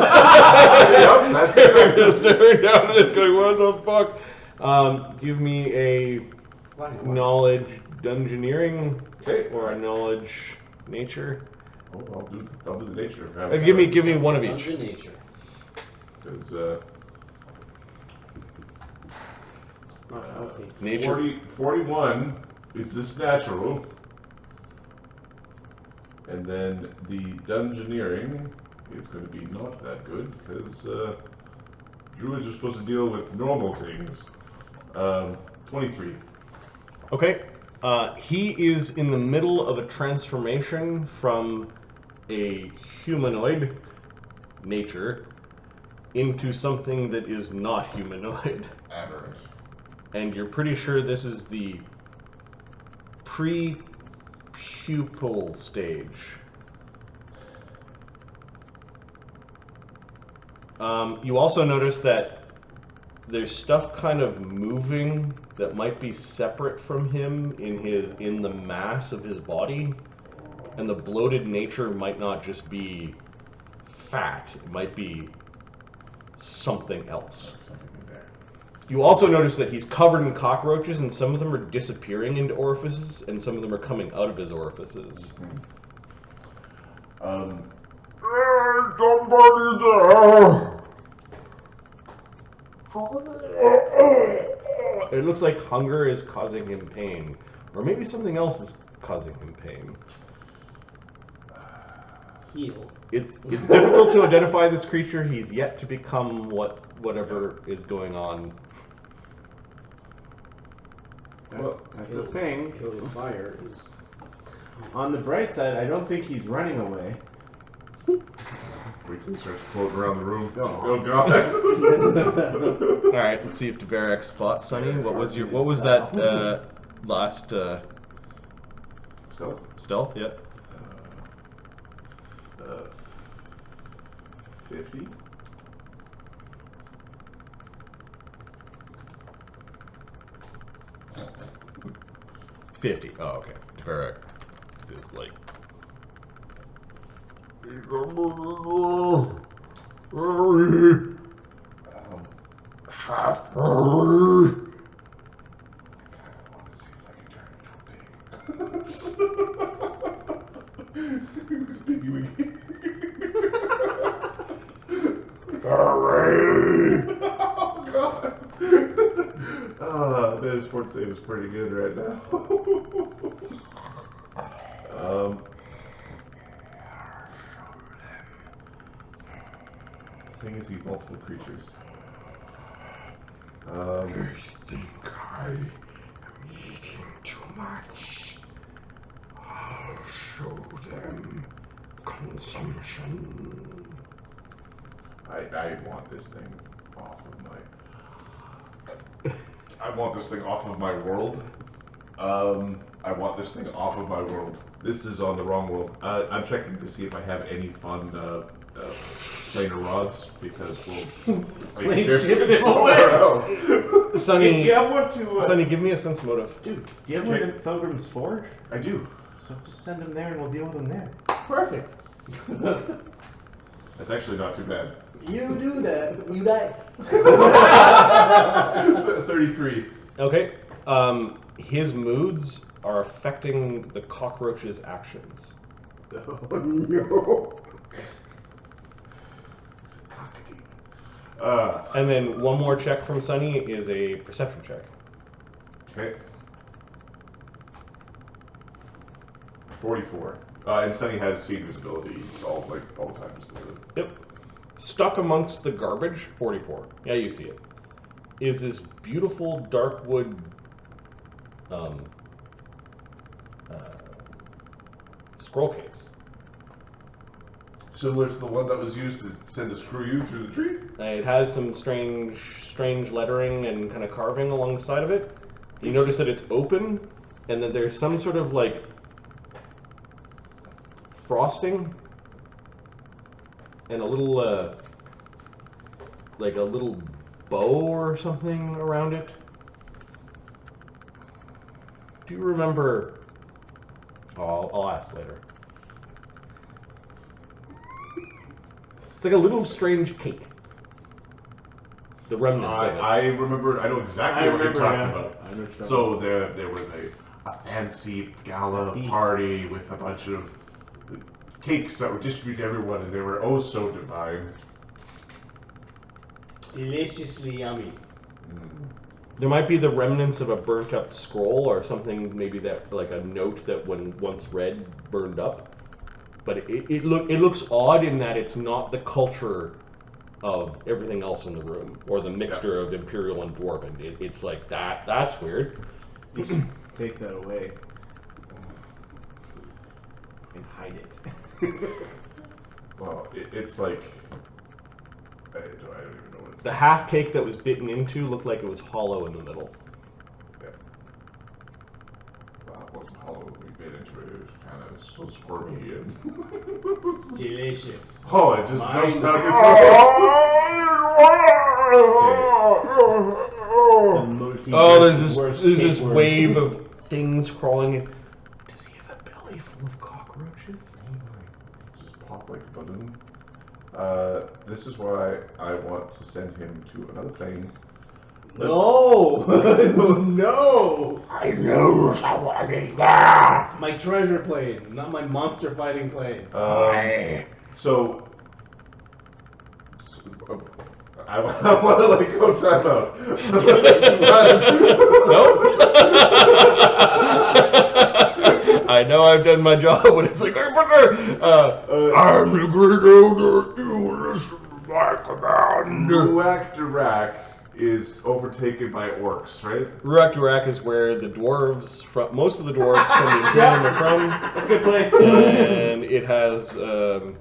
that's it. Staring down at it going, what the fuck? Give me a knowledge dungeoneering or a knowledge nature. Oh, I'll do the nature. Give me one of each. Dungeon nature. Because Nature. 41 is this natural, and then the dungeoneering is going to be not that good because druids are supposed to deal with normal things. 23. Okay. He is in the middle of a transformation from a humanoid nature into something that is not humanoid. Aberrant. And you're pretty sure this is the pre-pupil stage. You also notice that there's stuff kind of moving that might be separate from him in the mass of his body, and the bloated nature might not just be fat, it might be something else. You also notice that he's covered in cockroaches, and some of them are disappearing into orifices, and some of them are coming out of his orifices. Somebody there! It looks like hunger is causing him pain, or maybe something else is causing him pain. Heal. It's difficult to identify this creature. He's yet to become whatever is going on. That's the thing. Kill with fire is. On the bright side, I don't think he's running away. Wait till he starts floating around the room. Oh. God. All right, let's see if Devarak spots Sunny. What was that last Stealth? stealth? Yeah. 50. $50. Oh, okay. Devarak is like. Who's Piggy Wiggy? Oh God! His fort save is pretty good right now. The thing is, he's multiple creatures. I think I am eating too much. I'll show them consumption. I want this thing off of my. I want this thing off of my world. I want this thing off of my world. This is on the wrong world. I'm checking to see if I have any fun planar rods because we'll Plane shift ship it somewhere else. Sunny, Do you have one to... Sunny, give me a sense motive. Dude, do you have one in Thogrim's Forge? I do. So just send him there and we'll deal with him there. Perfect. That's actually not too bad. You do that, you die. 33. Okay. His moods are affecting the cockroach's actions. Oh no. It's a cockademon. And then one more check from Sunny is a perception check. Okay. 44. And Sunny has seed visibility all the time. Yep. Stuck amongst the garbage, 44. Yeah, you see it. Is this beautiful dark wood scroll case. Similar to the one that was used to send a screw you through the tree? It has some strange lettering and kind of carving along the side of it. You notice that it's open, and that there's some sort of like frosting and a little like a little bow or something around it. Do you remember? Oh, I'll ask later. It's like a little strange cake. The remnants of it. I remember. I know exactly what you're talking about. I know what you're So there was a fancy gala party with a bunch of cakes that were distributed to everyone, and they were oh so divine. Deliciously yummy. There might be the remnants of a burnt up scroll or something, maybe that like a note that when once read burned up. But it looks odd in that it's not the culture of everything else in the room or the mixture of Imperial and Dwarven. It's like that's weird. Take that away and hide it. Well, it's like I don't even know what it's. The half cake that was bitten into looked like it was hollow in the middle. Yeah. Well, it wasn't hollow when we bit into it. It was kind of so squirmy and Delicious. oh, it just jumps down your throat. Oh, there's this wave of things crawling in. Does he have a belly full of cockroaches? Just pop like a balloon. This is why I want to send him to another plane. No! No! I know someone is there! It's my treasure plane, not my monster fighting plane. So I want to let go time out. I know I've done my job when it's like, I'm the Great Elder, you listen to my command. Ruak is overtaken by orcs, right? Ruak is where the dwarves, most of the dwarves from the Imperium are from. That's a good place. And it has, the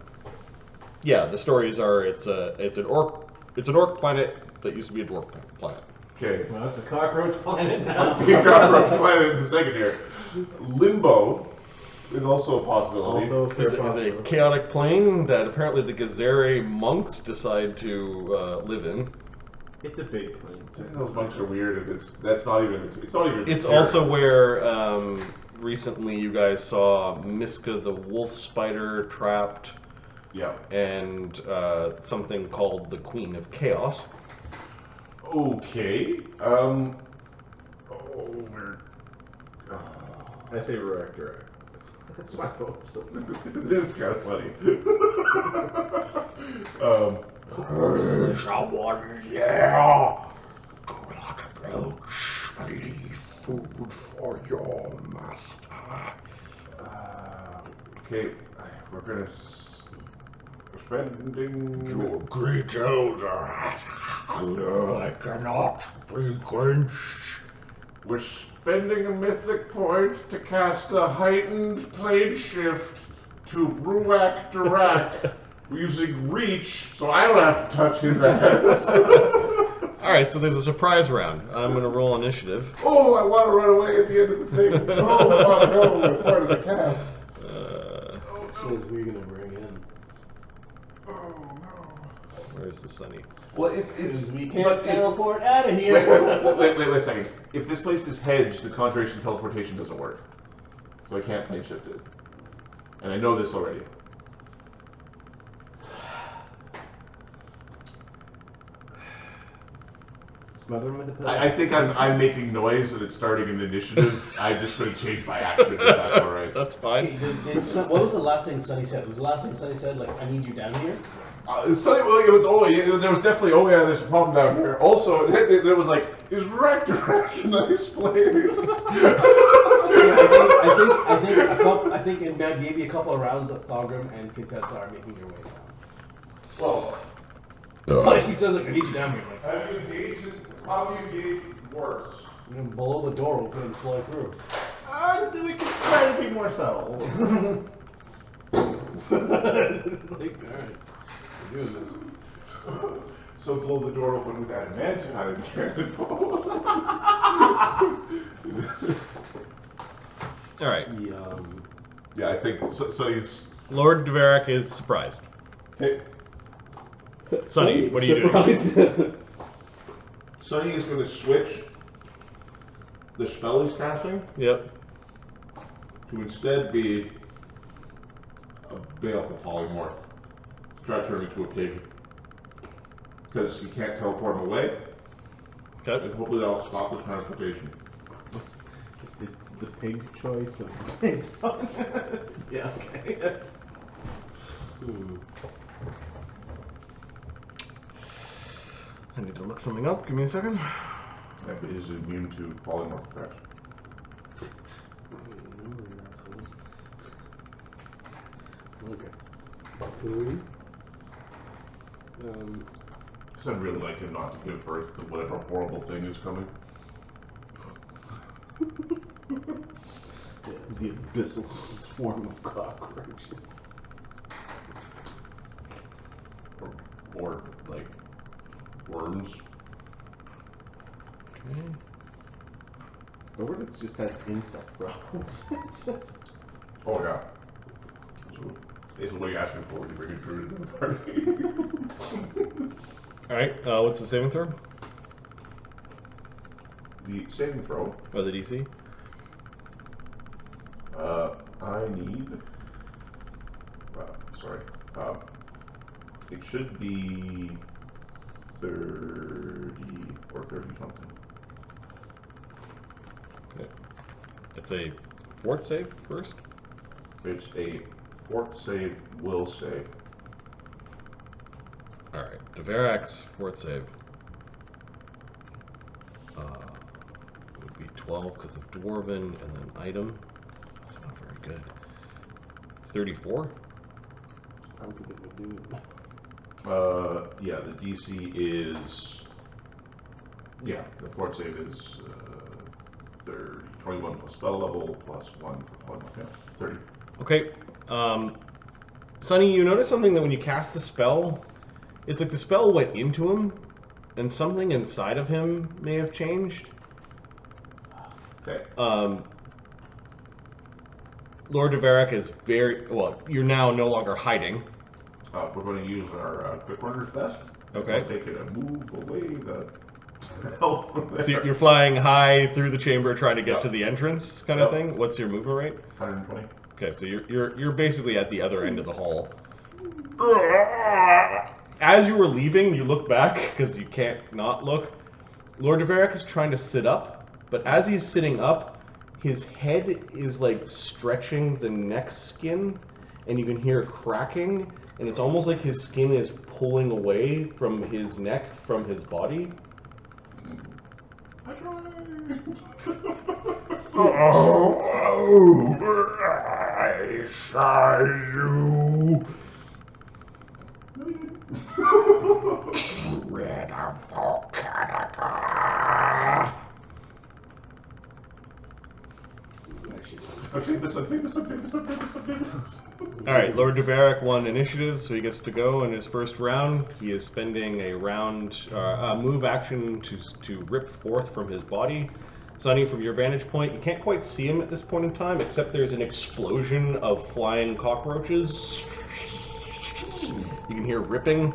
stories are it's an orc planet that used to be a dwarf planet. Okay. Well, it's a cockroach planet now. Cockroach planet in the second here. Limbo is also a possibility. It's a chaotic plane that apparently the Gazere monks decide to live in. It's a big plane. Those monks are weird, and it's not even. It's also where recently you guys saw Miska the wolf spider trapped. Yeah. And something called the Queen of Chaos. Okay. I say Ruak. That's my hope. So it is kind of funny. Someone is there. Do not approach. Leave food for your master. Okay, we're gonna. We're spending. Your great elder has hunger I cannot be quenched. We're spending a mythic point to cast a heightened plane shift to Ruak using reach, so I don't have to touch his ass. Alright, so there's a surprise round. I'm going to roll initiative. Oh, I want to run away at the end of the thing. Oh, I want to go with part of the cast. Says we're going to bring in. Oh, no. Where's the sunny? Well, it's... We can't teleport out of here. Wait a second. If this place is hedged, the conjuration teleportation doesn't work. So I can't plane shift it. And I know this already. Smother him with the pillow. I think I'm making noise and it's starting an initiative. I'm just going to change my action if that's alright. That's fine. Okay, what was the last thing Sunny said? Was the last thing Sunny said, like, I need you down here? Sonny, well, it was, there was definitely, oh yeah, there's a problem down here. Also, it was like, is Ragnarok a nice place? I think in maybe a couple of rounds that Thogrim and Quintessa are making their way down. Well, like he says, like, I need you down here. Like, how do you engage worse? You know, below the door open and flow through. We can try to be more subtle. It's like, alright, we're doing this. So blow the door open with adamantine, I didn't care. Alright. Yeah, I think so. He's Lord Dvorak is surprised. okay. Sonny, what are you doing? Sonny is going to switch the spell he's casting. Yep. To instead be a baleful polymorph. Try to turn him into a pig. Because he can't teleport him away. Okay. And hopefully that'll stop the transportation. Is the pig choice of his son? Yeah, okay. I need to look something up. Give me a second. If it is immune to polymorph effects. Okay. Because I'd really like him not to give birth to whatever horrible thing is coming. The abyssal swarm of cockroaches. Or like, worms. Okay. Overlook just has insect problems. It's just... Oh yeah. This is what you asked me for when you bring a druid into the party. Alright, what's the saving throw? The saving throw. Or the DC? I need... sorry. It should be 30 or 30 something. Okay. It's a fort save first? It's a fort save, will save. Alright, Dvorak's fort save would be 12 because of Dwarven and then item. That's not very good. 34? Sounds like it would do it. Yeah, the DC is... Yeah, the fort save is 30, 21 plus spell level, plus 1 for polymorph. Yeah, 30. Okay, Sonny, you notice something that when you cast the spell, it's like the spell went into him, and something inside of him may have changed. Okay. Lord Dvorak is very... Well, you're now no longer hiding. We're going to use our quick runner's vest. Okay. I'll take it and move away the hell from there. So you're flying high through the chamber trying to get Yep. to the entrance kind of thing? What's your movement rate? 120. Okay, so you're basically at the other end of the hall. As you were leaving, you look back, because you can't not look. Lord Dvorak is trying to sit up, but as he's sitting up, his head is like stretching the neck skin, and you can hear cracking, and it's almost like his skin is pulling away from his neck, from his body. I tried. I saw you. Red of Volcanica. I'm famous. Alright, Lord Dvorak won initiative, so he gets to go in his first round. He is spending a round, move action to rip forth from his body. Sonny, from your vantage point, you can't quite see him at this point in time, except there's an explosion of flying cockroaches. You can hear ripping.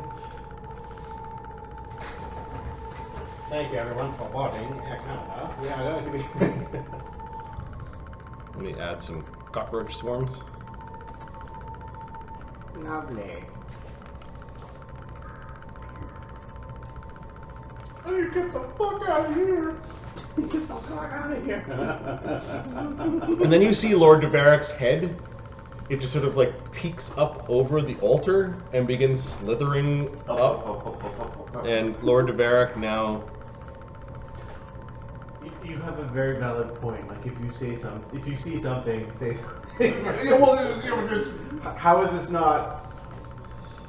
Thank you everyone for boarding Air Canada. We are going to be... Let me add some cockroach swarms. Lovely. Hey, get the fuck out of here! Get the fuck out of here! And then you see Lord Dvorak's head it just sort of like peeks up over the altar and begins slithering up. And Lord Devarik now. You have a very valid point. Like, if you see something, say something. Yeah, well, How is this not?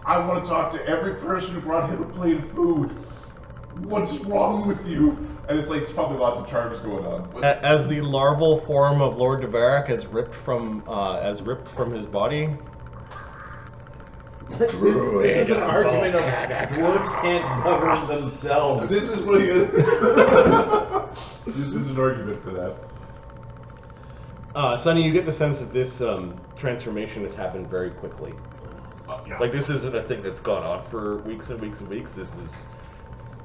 I want to talk to every person who brought him a plate of food. What's wrong with you? And it's like, there's probably lots of charges going on. But... As the larval form of Lord Devarik has ripped from his body. This is an argument of dwarves can't govern themselves. This is what he is. This is an argument for that. Sonny, you get the sense that this transformation has happened very quickly. Yeah. Like, this isn't a thing that's gone on for weeks and weeks and weeks. This is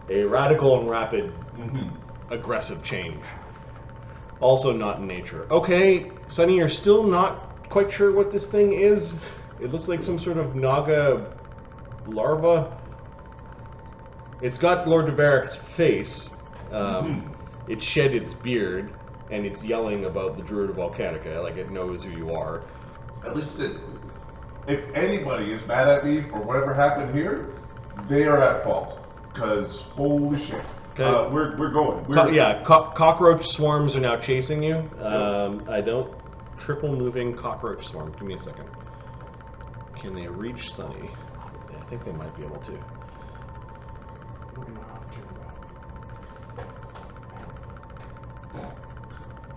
a radical and rapid, aggressive change. Also not in nature. Okay, Sonny, you're still not quite sure what this thing is. It looks like some sort of Naga larva. It's got Lord Devarik's face. It shed its beard, and it's yelling about the Druid of Volcanica, like it knows who you are. At least if anybody is mad at me for whatever happened here, they are at fault. Because, holy shit. Okay. We're going. Cockroach swarms are now chasing you. I don't... Triple moving cockroach swarm. Give me a second. Can they reach Sonny? Yeah, I think they might be able to.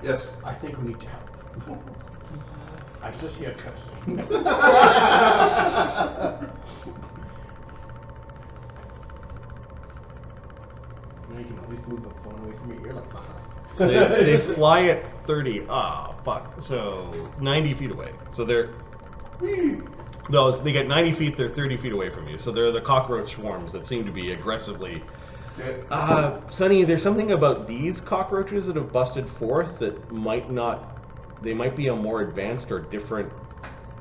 Yes. I think we need to help. I just hear cursing. You can at least move the phone away from your ear like that. So they fly at 30. Ah, fuck. So 90 feet away. So they're... No, they get 90 feet, they're 30 feet away from you. So they're the cockroach swarms that seem to be aggressively... Sonny, there's something about these cockroaches that have busted forth that might not... They might be a more advanced or different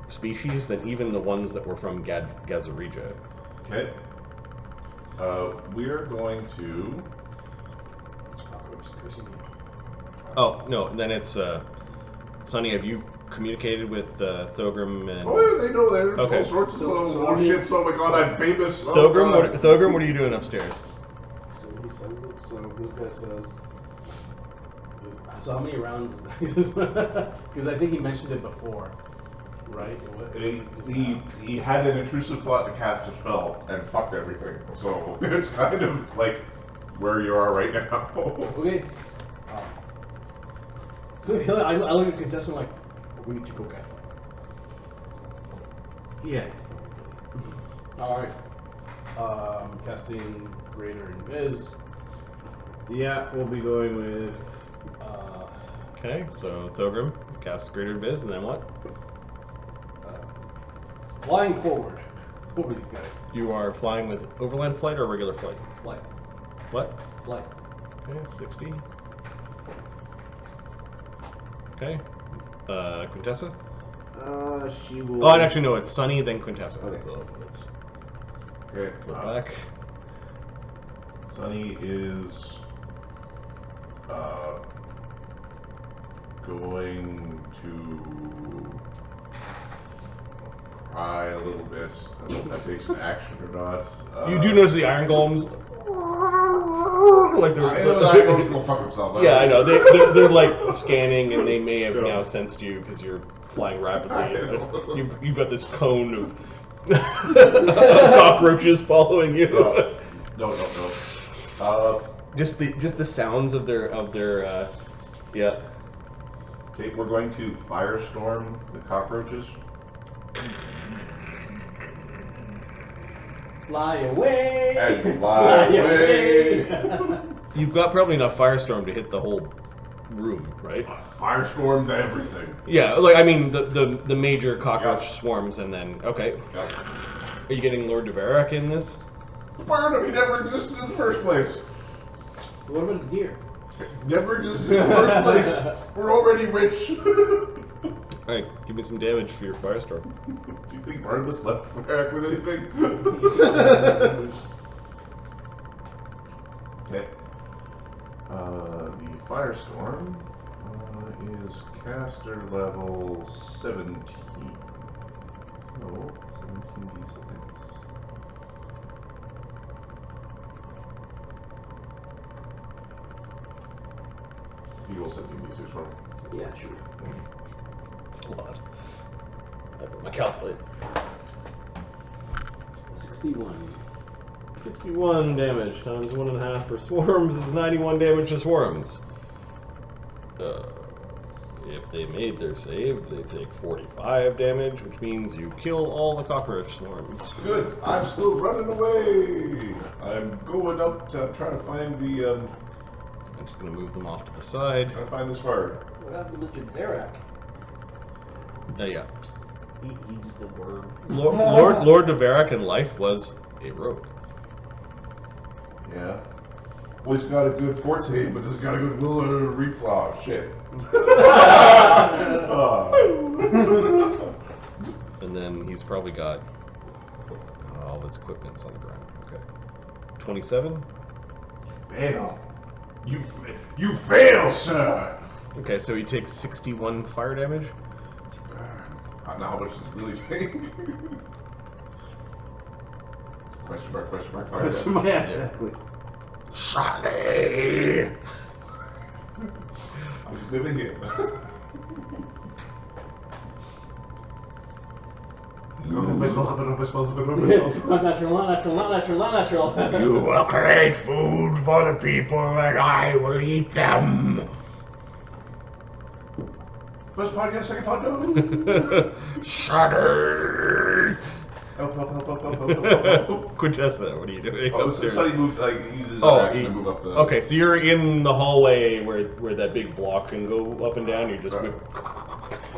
species than even the ones that were from Gazarija. Okay. We are going to... Oh, no, then it's... Sonny, have you communicated with Thogrim and... Oh, yeah, they know there's all sorts of shit. So, oh my god, I'm famous. Thogrim, what are you doing upstairs? So he says that, so this guy says... So how many rounds... Because I think he mentioned it before, right? He had an intrusive thought to cast a spell and fucked everything. So it's kind of like where you are right now. Okay. I look at Quintessa and I'm like, we need to go get him. Yes. Alright. Casting Greater Invis. Yeah, we'll be going with... Okay, so Thogrim casts Greater Invis, and then what? Flying forward over these guys. You are flying with overland flight or regular flight? Flight. What? Flight. Okay, 60. Okay. Quintessa? She will... Oh, and actually, no, it's Sonny, then Quintessa. Okay. So let's Okay. flip back. Sonny is going to cry a little bit. I don't know if that takes an action or not. You do notice the iron golems, like I know the iron golems go fuck themselves. Yeah, I know. They're like scanning, and they may have now sensed you because you're flying rapidly. You've got this cone of cockroaches following you. No. Just the sounds of their yeah. Okay, we're going to firestorm the cockroaches. Fly away! And fly away! You've got probably enough firestorm to hit the whole room, right? Firestorm to everything. Yeah, like I mean the major cockroach swarms, and then okay. Yep. Are you getting Lord Devarik in this? Burn him! He never existed in the first place. What about his gear? Never existed in the first place. We're already rich. Alright, give me some damage for your firestorm. Do you think Barnabus left Varric with anything? Okay. The firestorm is caster level 17. Oh, 17d6. You roll 17d6 for me. Yeah, sure. It's a lot. I put my calculator. 61. 61 damage times 1.5 for swarms is 91 damage to swarms. If they made their save, they take 45 damage, which means you kill all the cockroach swarms. Good. I'm still running away. I'm going up to try to find the. I'm just going to move them off to the side. Trying to find this fire. What happened to Mr. Derek? Yeah. He just a word. Lord Devarak in life was a rogue. Yeah. Well, he's got a good fort save, but he's got a good will to reflaw. Shit. And then he's probably got all of his equipment's on the ground. Okay. 27? Fail. You fail, sir. Okay, so he takes 61 fire damage. I don't know how much does it really take. Question mark, fire damage. Yeah, exactly. Sonny! I'm just gonna hit. Not natural. You will create food for the people and I will eat them. First part, yes, second part, no. Sonny! Help. Quintessa, what are you doing? Oh, so upstairs? Sonny moves, like, uses Oh, his action to move up the... Okay, so you're in the hallway where that big block can go up and down. You're just... Right.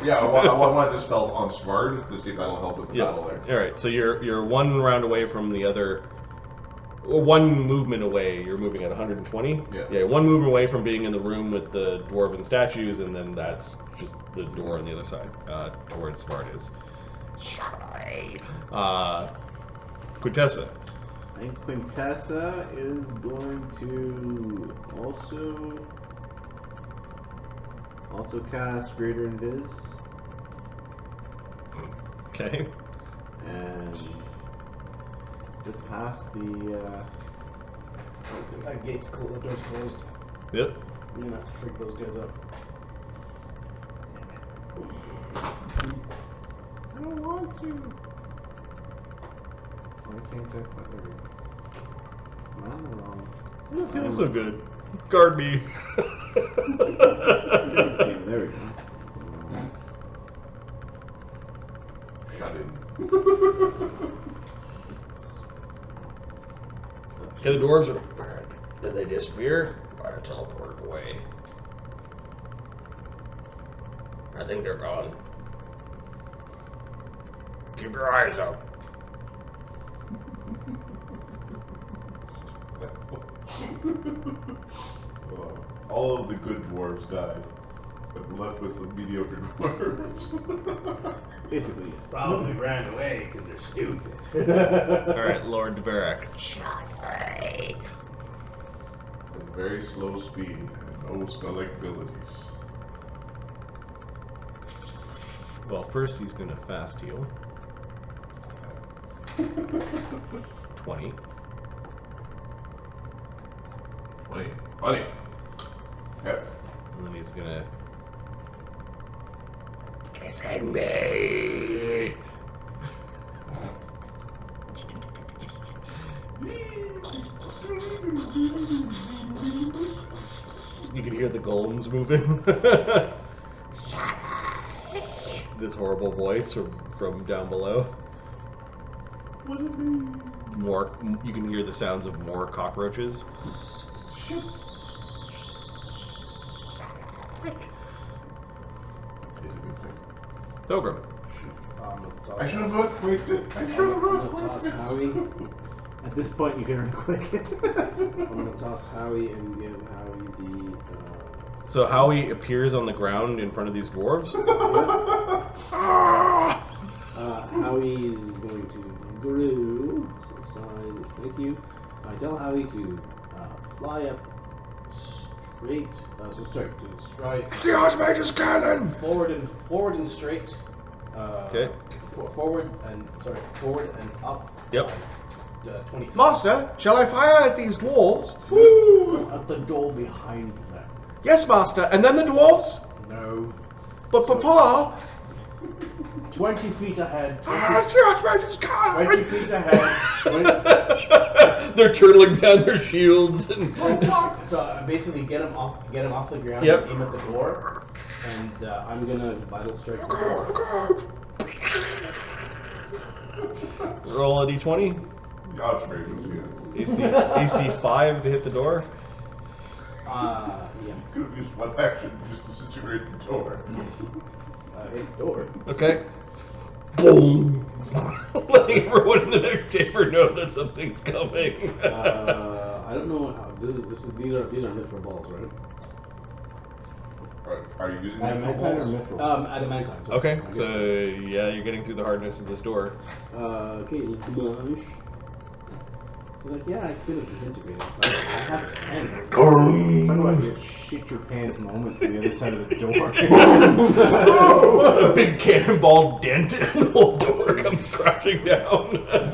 Yeah, I want to dispel on Svard to see if that'll help with the battle there. All right, so you're one round away from the other. One movement away. You're moving at 120. Yeah. One movement away from being in the room with the dwarven statues, and then that's just the door on the other side towards Svard is. Quintessa. I think Quintessa is going to also cast Greater Invis. Okay. And sit past the That gate's cool. The door's closed. Yep. You're gonna have to freak those guys up. I don't want to. Why can't I find it? I'm wrong. I don't feel so good. Guard me. Okay, there we go. Shut in. Okay, the dwarves are prepared. Did they disappear? Or are teleported away? I think they're gone. Keep your eyes out. All of the good dwarves died, but we're left with the mediocre dwarves. Basically, yes. Probably ran away because they're stupid. All right, Lord Devarak. Has very slow speed and no spell-like abilities. Well, first he's gonna fast heal. 20. 20. Yes. And then he's gonna. Defend me. You can hear the golems moving. This horrible voice from down below. Was it me? More. You can hear the sounds of more cockroaches. Shit. Thogrim. I should have earthquaked. I should have I'm gonna toss earthquaked. Howie. At this point, you can earthquake it. I'm gonna toss Howie and give Howie the. So Howie appears on the ground in front of these dwarves. Howie is going to grow some size. Thank you. I tell Howie to fly up straight. To stride The Archmage's cannon! forward and straight. Okay. forward and up. Yep. 20 feet. Master, shall I fire at these dwarves? At the door behind them. Yes, master. And then the dwarves? No. But Papa. 20 feet ahead. 20 feet ahead. They're turtling down their shields and. So basically, get him off the ground. Yep. And aim at the door, and I'm gonna vital strike the door. Roll a d20. The Archmage was here. AC 5 to hit the door. Yeah. Could have used one action just to situate the door. Hit the door. Okay. Boom! Letting everyone in the next chamber know that something's coming. I don't know how these are mithril balls, right? Are you using Adamantine or mithril mithril? Adamantine. So Okay, I so guess yeah, you're getting through the hardness of this door. okay, English. So like, yeah, I could have disintegrated, but I have hands. Talk about your shit your pants moment to the other side of the door. A big cannonball dent and the whole door comes crashing down. Yeah,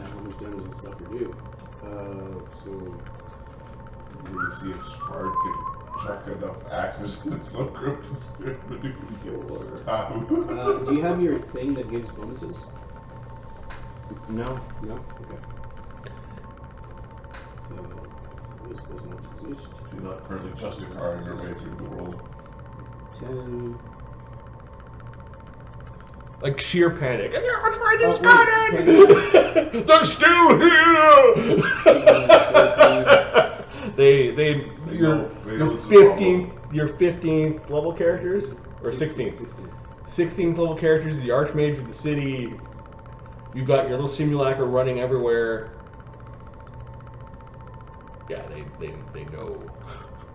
how much damage does this sucker do? So Maybe see if Spark can chuck enough axes in the Thogrim to Tahu. do you have your thing that gives bonuses? No. No? Okay. So, this does not exist. You're not currently justifying your way through the world. 10. Like sheer panic. Can They're still here! Your 15th level characters? Or 16th? 16th level characters, the Archmage of the city. You've got your little simulacra running everywhere. Yeah, they know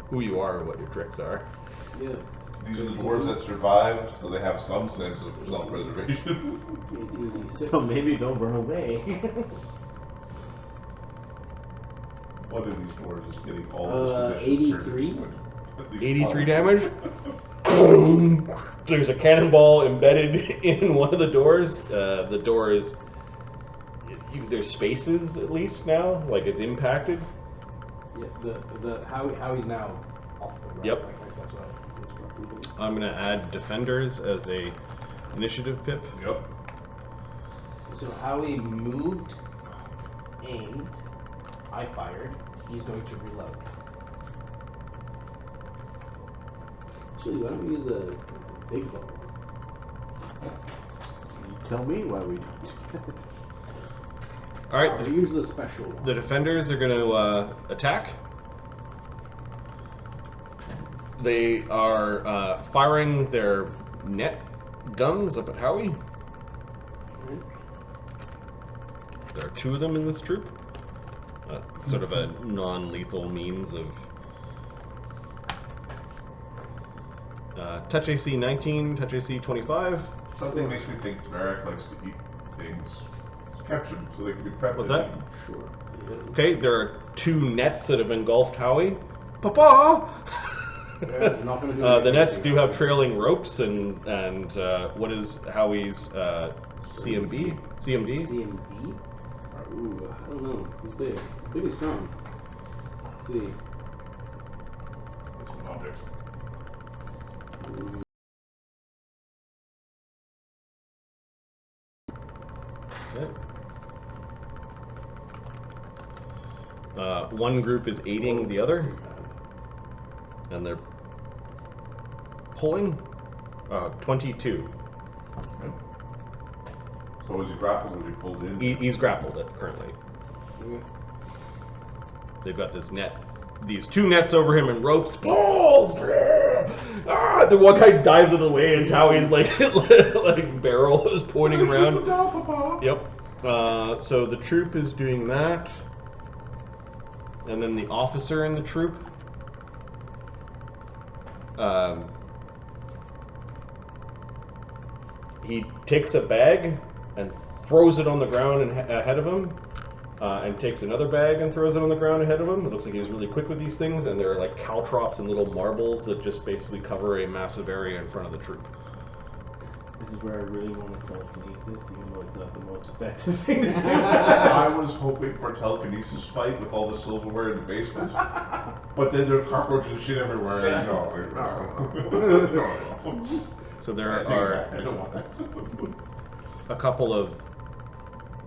who you are and what your tricks are. Yeah. These are the dwarves that survived, so they have some sense of self-preservation. So maybe they'll run away. One of these dwarves is getting all his positions 83? turned into 83 damage. Boom! There's a cannonball embedded in one of the doors. The door is... There's spaces, at least, now. Like, it's impacted. Yeah, Howie's now off the ground. Yep. Like that's what I instructed him. I'm going to add defenders as a initiative pip. Yep. So Howie moved, aimed, I fired, he's going to reload. Actually, why don't we use the big bow? You tell me why we don't do that. Alright, I'll use the special one. the defenders are going to attack. They are firing their net guns up at Howie. Right. There are 2 of them in this troop. Sort of a non-lethal means of... touch AC 19, touch AC 25. Something makes me think Dvarak likes to eat things. Capture them so they can be prepped. What's that? Sure. Okay, there are 2 nets that have engulfed Howie. Papa! It's not gonna do The nets do have trailing ropes and what is Howie's CMB? CMD? CMD? Ooh, I don't know. He's big. He's big and strong. Let's see. That's an object. Okay. One group is aiding the other, and they're pulling 22. Okay. So is he grappled or is he pulled in? He's grappled currently. Okay. They've got this net, these 2 nets over him and ropes. Pull! The one guy dives out of the way as Howie's like barrel is pointing around. Yep. So the troop is doing that. And then the officer in the troop he takes a bag and throws it on the ground ahead of him, and takes another bag and throws it on the ground ahead of him. It looks like he's really quick with these things, and they're like caltrops and little marbles that just basically cover a massive area in front of the troop. This is where I really want to telekinesis, even though it's not the most effective thing to do. I was hoping for a telekinesis fight with all the silverware in the basement, but then there's cockroaches and shit everywhere. And no. So there I don't want that. a couple of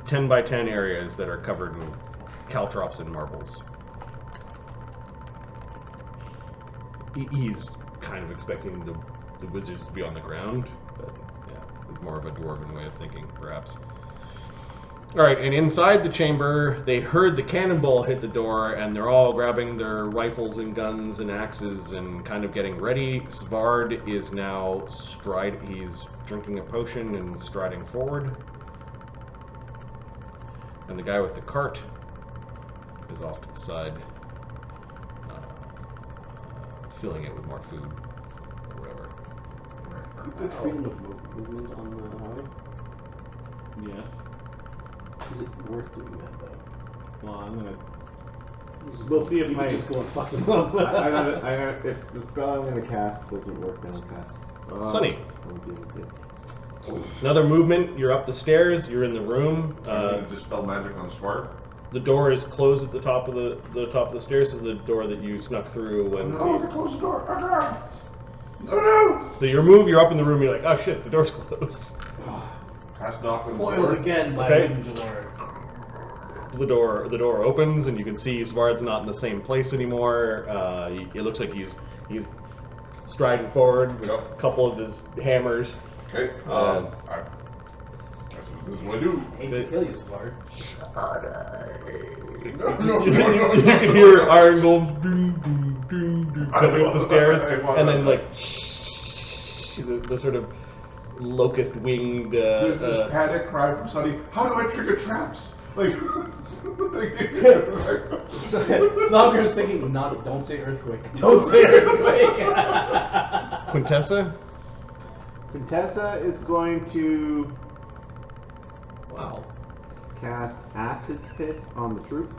10 by 10 areas that are covered in caltrops and marbles. He's kind of expecting the wizards to be on the ground, but yeah, it's more of a dwarven way of thinking, perhaps. Alright, and inside the chamber, they heard the cannonball hit the door, and they're all grabbing their rifles and guns and axes and kind of getting ready. Svard is now he's drinking a potion and striding forward. And the guy with the cart is off to the side, filling it with more food, or whatever. Good freedom of movement on the highway? Yes. Is it worth doing that, though? Well, I'm gonna... We'll see if you my... could just go and fuck them up. I gotta, if the spell I'm gonna cast doesn't work, then I'll cast. Sunny. I'll deal with it. Another movement, you're up the stairs, you're in the room. I'm going to dispel magic on Smart. The door is closed at the top of the top of the stairs. Is the door that you snuck through when... No, they closed the door. Oh, no. Oh, no. So you're up in the room, you're like, oh shit, the door's closed. Cast knock on the Foiled door. again by Okay. the door. The door opens, and you can see Svard's not in the same place anymore. It looks like he's striding forward with a couple of his hammers. Okay. This is what I do. Hate to kill you, Svard. No. You can hear iron golems doom, doom, doom, doom, coming up the stairs, and then like the sort of locust-winged. There's this panic cry from Sunny. How do I trigger traps? Like. Thogrim's thinking, don't say earthquake. Don't say earthquake. Quintessa? Quintessa is going to Wow. cast Acid Pit on the troop.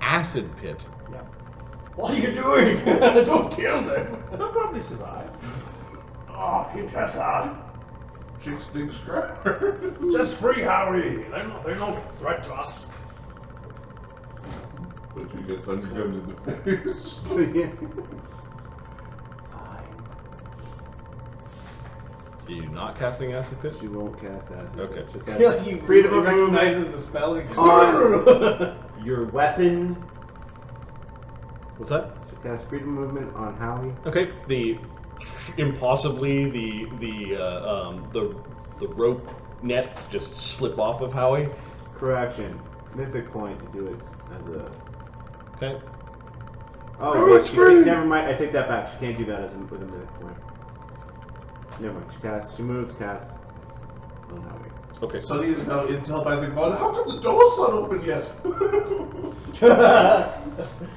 Acid pit. Yeah. What are you doing? Don't kill them. They'll probably survive. Oh, Quintessa. Chicks think scrap. Just free Howie. They're no threat to us. But you get thunder gun to the face. So, yeah. Are you not casting acid pit? She won't cast Acid Okay. Pit. She'll I cast feel like he freedom of movement recognizes the spell. on your weapon. What's that? She'll cast freedom of movement on Howie. Okay. Impossibly the rope nets just slip off of Howie. Correction. Mythic point to do it as a... Okay. Oh, wait, never mind. I take that back. She can't do that with a mythic point. Never mind. She moves, casts on Howie. Okay. Sunny is now in telepathic mode. How come the door's not open yet?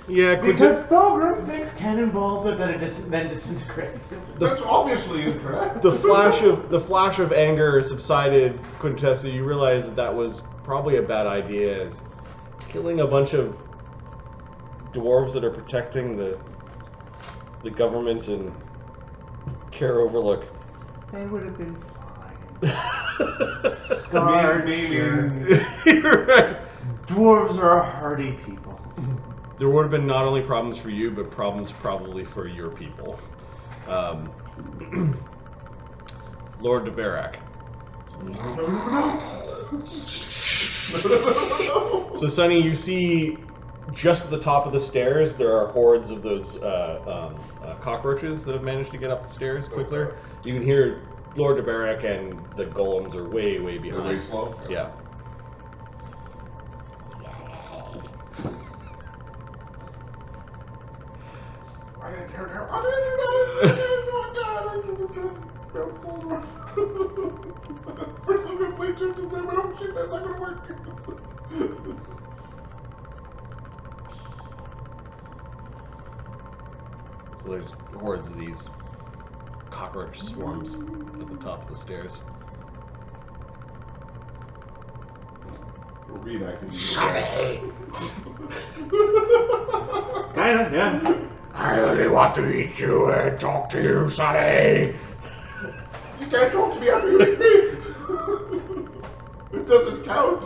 Yeah, Because Thogrim thinks cannonballs are better than disintegrate. That's obviously incorrect. the flash of anger subsided, Quintessa. You realize that was probably a bad idea, as killing a bunch of dwarves that are protecting the government in Caer Overlook. They would have been fine. Scarred. You're right. Dwarves are hardy people. There would have been not only problems for you, but problems probably for your people. Lord de Barak. So, Sunny, you see just at the top of the stairs, there are hordes of those cockroaches that have managed to get up the stairs quicker. You can hear Lord de Barak and the golems are way, way behind. They're very slow? Yeah. I didn't hear her. I didn't do that. First I'm gonna play chips and then oh shit, that's not gonna work. So there's hordes of these cockroach swarms at the top of the stairs. We're reenacting these. Kinda, yeah. I only want to eat you and talk to you, Sonny. You can't talk to me after you eat me! It doesn't count!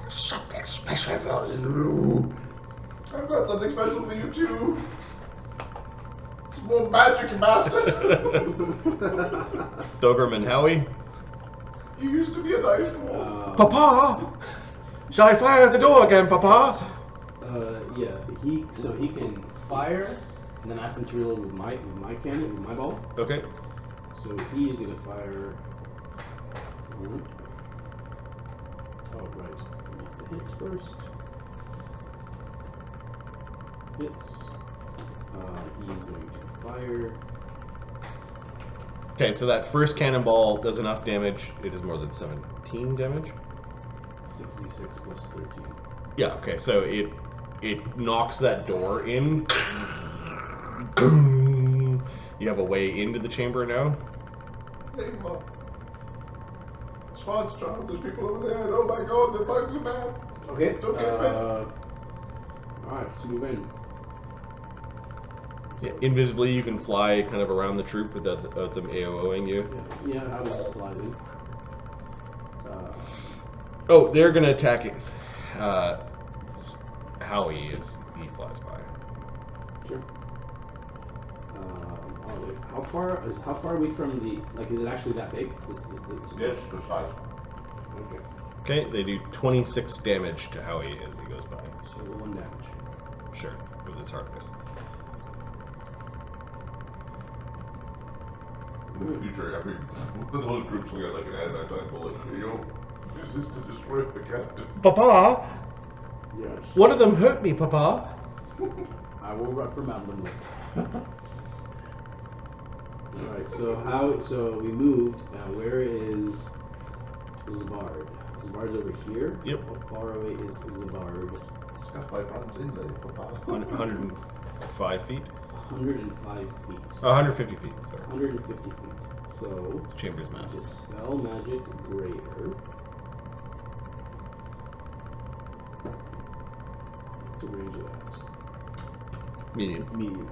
Something special for you. I've got something special for you too. It's more magic, you bastard! Thogrim and Howie? You used to be a nice dwarf. Papa! Shall I fire at the door again, Papa? Yeah, he can fire, and then ask him to reload with my cannon, with my ball. Okay. So he's gonna fire. Oh right, he needs to hit first. Hits. He's going to fire. Okay, so that first cannonball does enough damage. It is more than 17 damage. 66 plus 13. Yeah. Okay, so it knocks that door in. You have a way into the chamber now. Hey, Mom. Swan's child, there's people over there, and oh my god, the bugs are bad. Okay. Don't get wet. Alright, let's move in. Yeah, invisibly, you can fly kind of around the troop without them AOing you. Yeah, how does it fly in? Oh, they're gonna attack it. Howie he flies by. Sure. How far are we from the? Like, is it actually that big? This Yes, the size. Okay. Okay, they do 26 damage to Howie as he goes by. So 1 damage. Sure, with his hardness. In the future, every one of those groups will get like an adamantine bullet. You know, use this to destroy the captain. Papa, Yes. one of them hurt me, Papa. I will reprimand them later. Alright, so we moved. Now where is Zvard? Zvard's over here? Yep. How far away is Zvard? Scuff by bronze inlay, Papa. 105 feet? 105 feet. 150 feet, sorry. 150 feet. So The chamber's massive. Dispel Magic Greater. What's the range of that? Medium. Medium.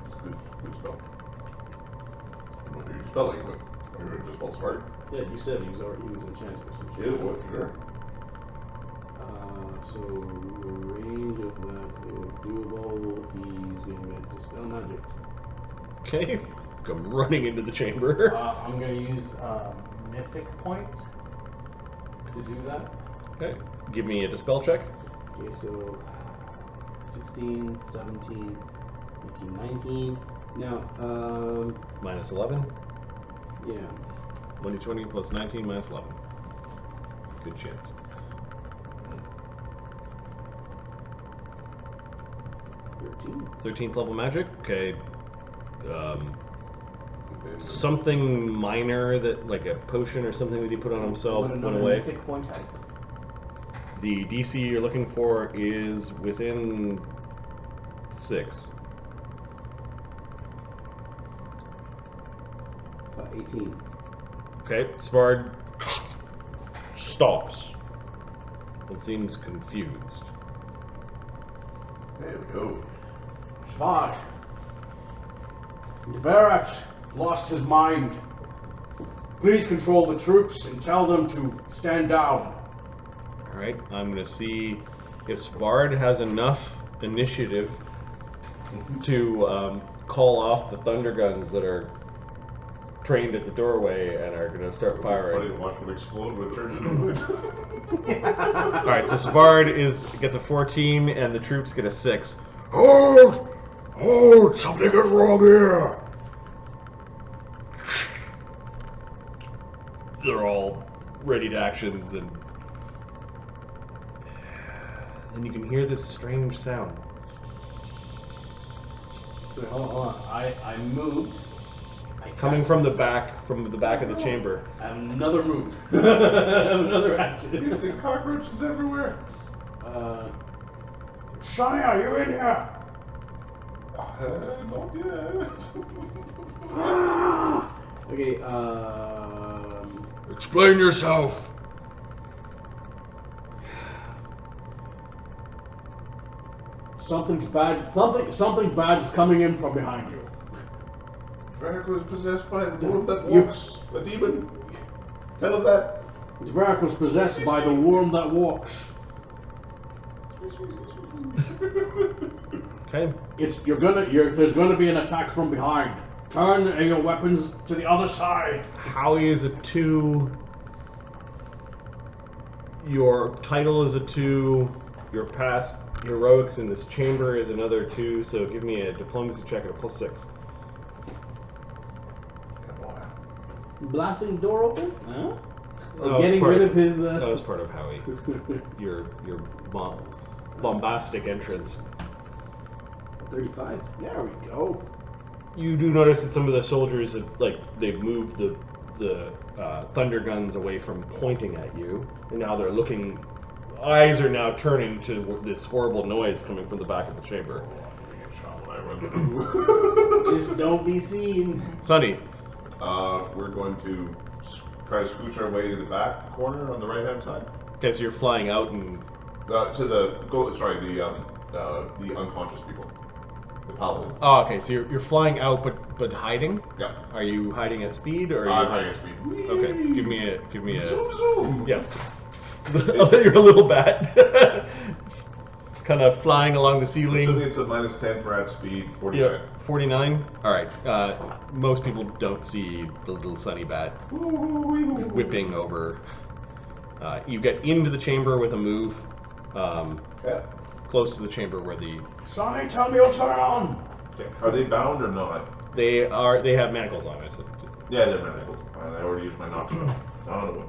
It's good spell. I don't know if you're spelling, but you're just spell smart. Yeah, you said he was enchanted or something. Yeah, well, for sure. So the range of that is doable. He's gonna get Dispel Magic. Okay, come running into the chamber. I'm gonna use Mythic Point to do that. Okay, give me a dispel check. Okay, so 16, 17, 18, 19. Now, Minus 11. yeah. 20 plus 19 minus 11. Good chance. 13th level magic. Okay. Something minor that, like a potion or something that he put on himself, went away. Mythic Point type. The DC you're looking for is within 6. 18. Okay, Svard stops and seems confused. There we go. Svart. Dvarak lost his mind. Please control the troops and tell them to stand down. Alright, I'm going to see if Svard has enough initiative to call off the thunder guns that are trained at the doorway and are going to start firing. Funny to watch one explode when it turns into wood. Alright, so Svard gets a 14 and the troops get a 6. Hold! Hold! Something is wrong here! They're all ready to actions, and then you can hear this strange sound. So hold on. I moved. Coming from the back of the chamber. I have another move. Another action. You see cockroaches everywhere. Sonny, are you in here? Not yet. Okay, Explain yourself! Something's bad. Something bad is coming in from behind you. Draco is possessed by the worm that walks. A demon. Tell him that. Draco was possessed by the worm that walks. Okay. There's gonna be an attack from behind. Turn your weapons to the other side. Howie is a 2. Your title is a 2. Your past heroics in this chamber is another 2. So give me a diplomacy check at a +6. Blasting the door open? Huh? Or No, getting rid of his. That was part of Howie. your bombastic entrance. 35. There we go. You do notice that some of the soldiers have, they've moved the thunder guns away from pointing at you, and now they're looking. Eyes are now turning to this horrible noise coming from the back of the chamber. Just don't be seen. Sonny. We're going to try to scooch our way to the back corner on the right-hand side. Okay, so you're flying out and The unconscious people. The paladin. oh, okay. So you're flying out, but hiding. Yeah. Are you hiding at speed, or are I'm you hiding at speed. Okay, give me a Zoom, zoom. yeah. You're a little bat, kind of flying along the ceiling. Assuming it's a -10 for at speed, 49. Yeah, 49. All right. Most people don't see the little sunny bat whipping over. You get into the chamber with a move. Yeah. Close to the chamber where the Sonny, tell me you'll turn on. Okay. Are they bound or not? they have manacles on. I said. Yeah, they're manacled. I already used my notch. Son of a.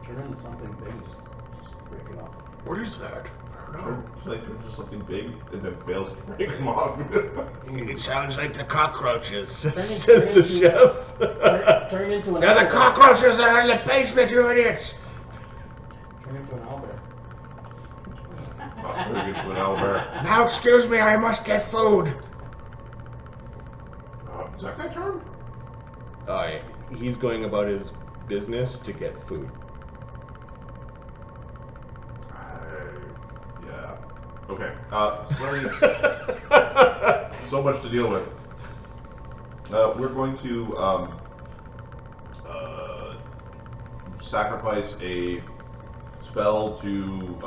Turn into something big and just break it off. What is that? I don't know. Like just something big and then fails to break them off. It sounds like the cockroaches, says turn the into- chef. Turn into an They're the owlbear. cockroaches that are in the basement, you idiots! Turn into an owlbear. Not turning into an owlbear. Now, excuse me, I must get food. Is that guy charmed? He's going about his business to get food. Yeah. Okay. So much to deal with. We're going to sacrifice a spell to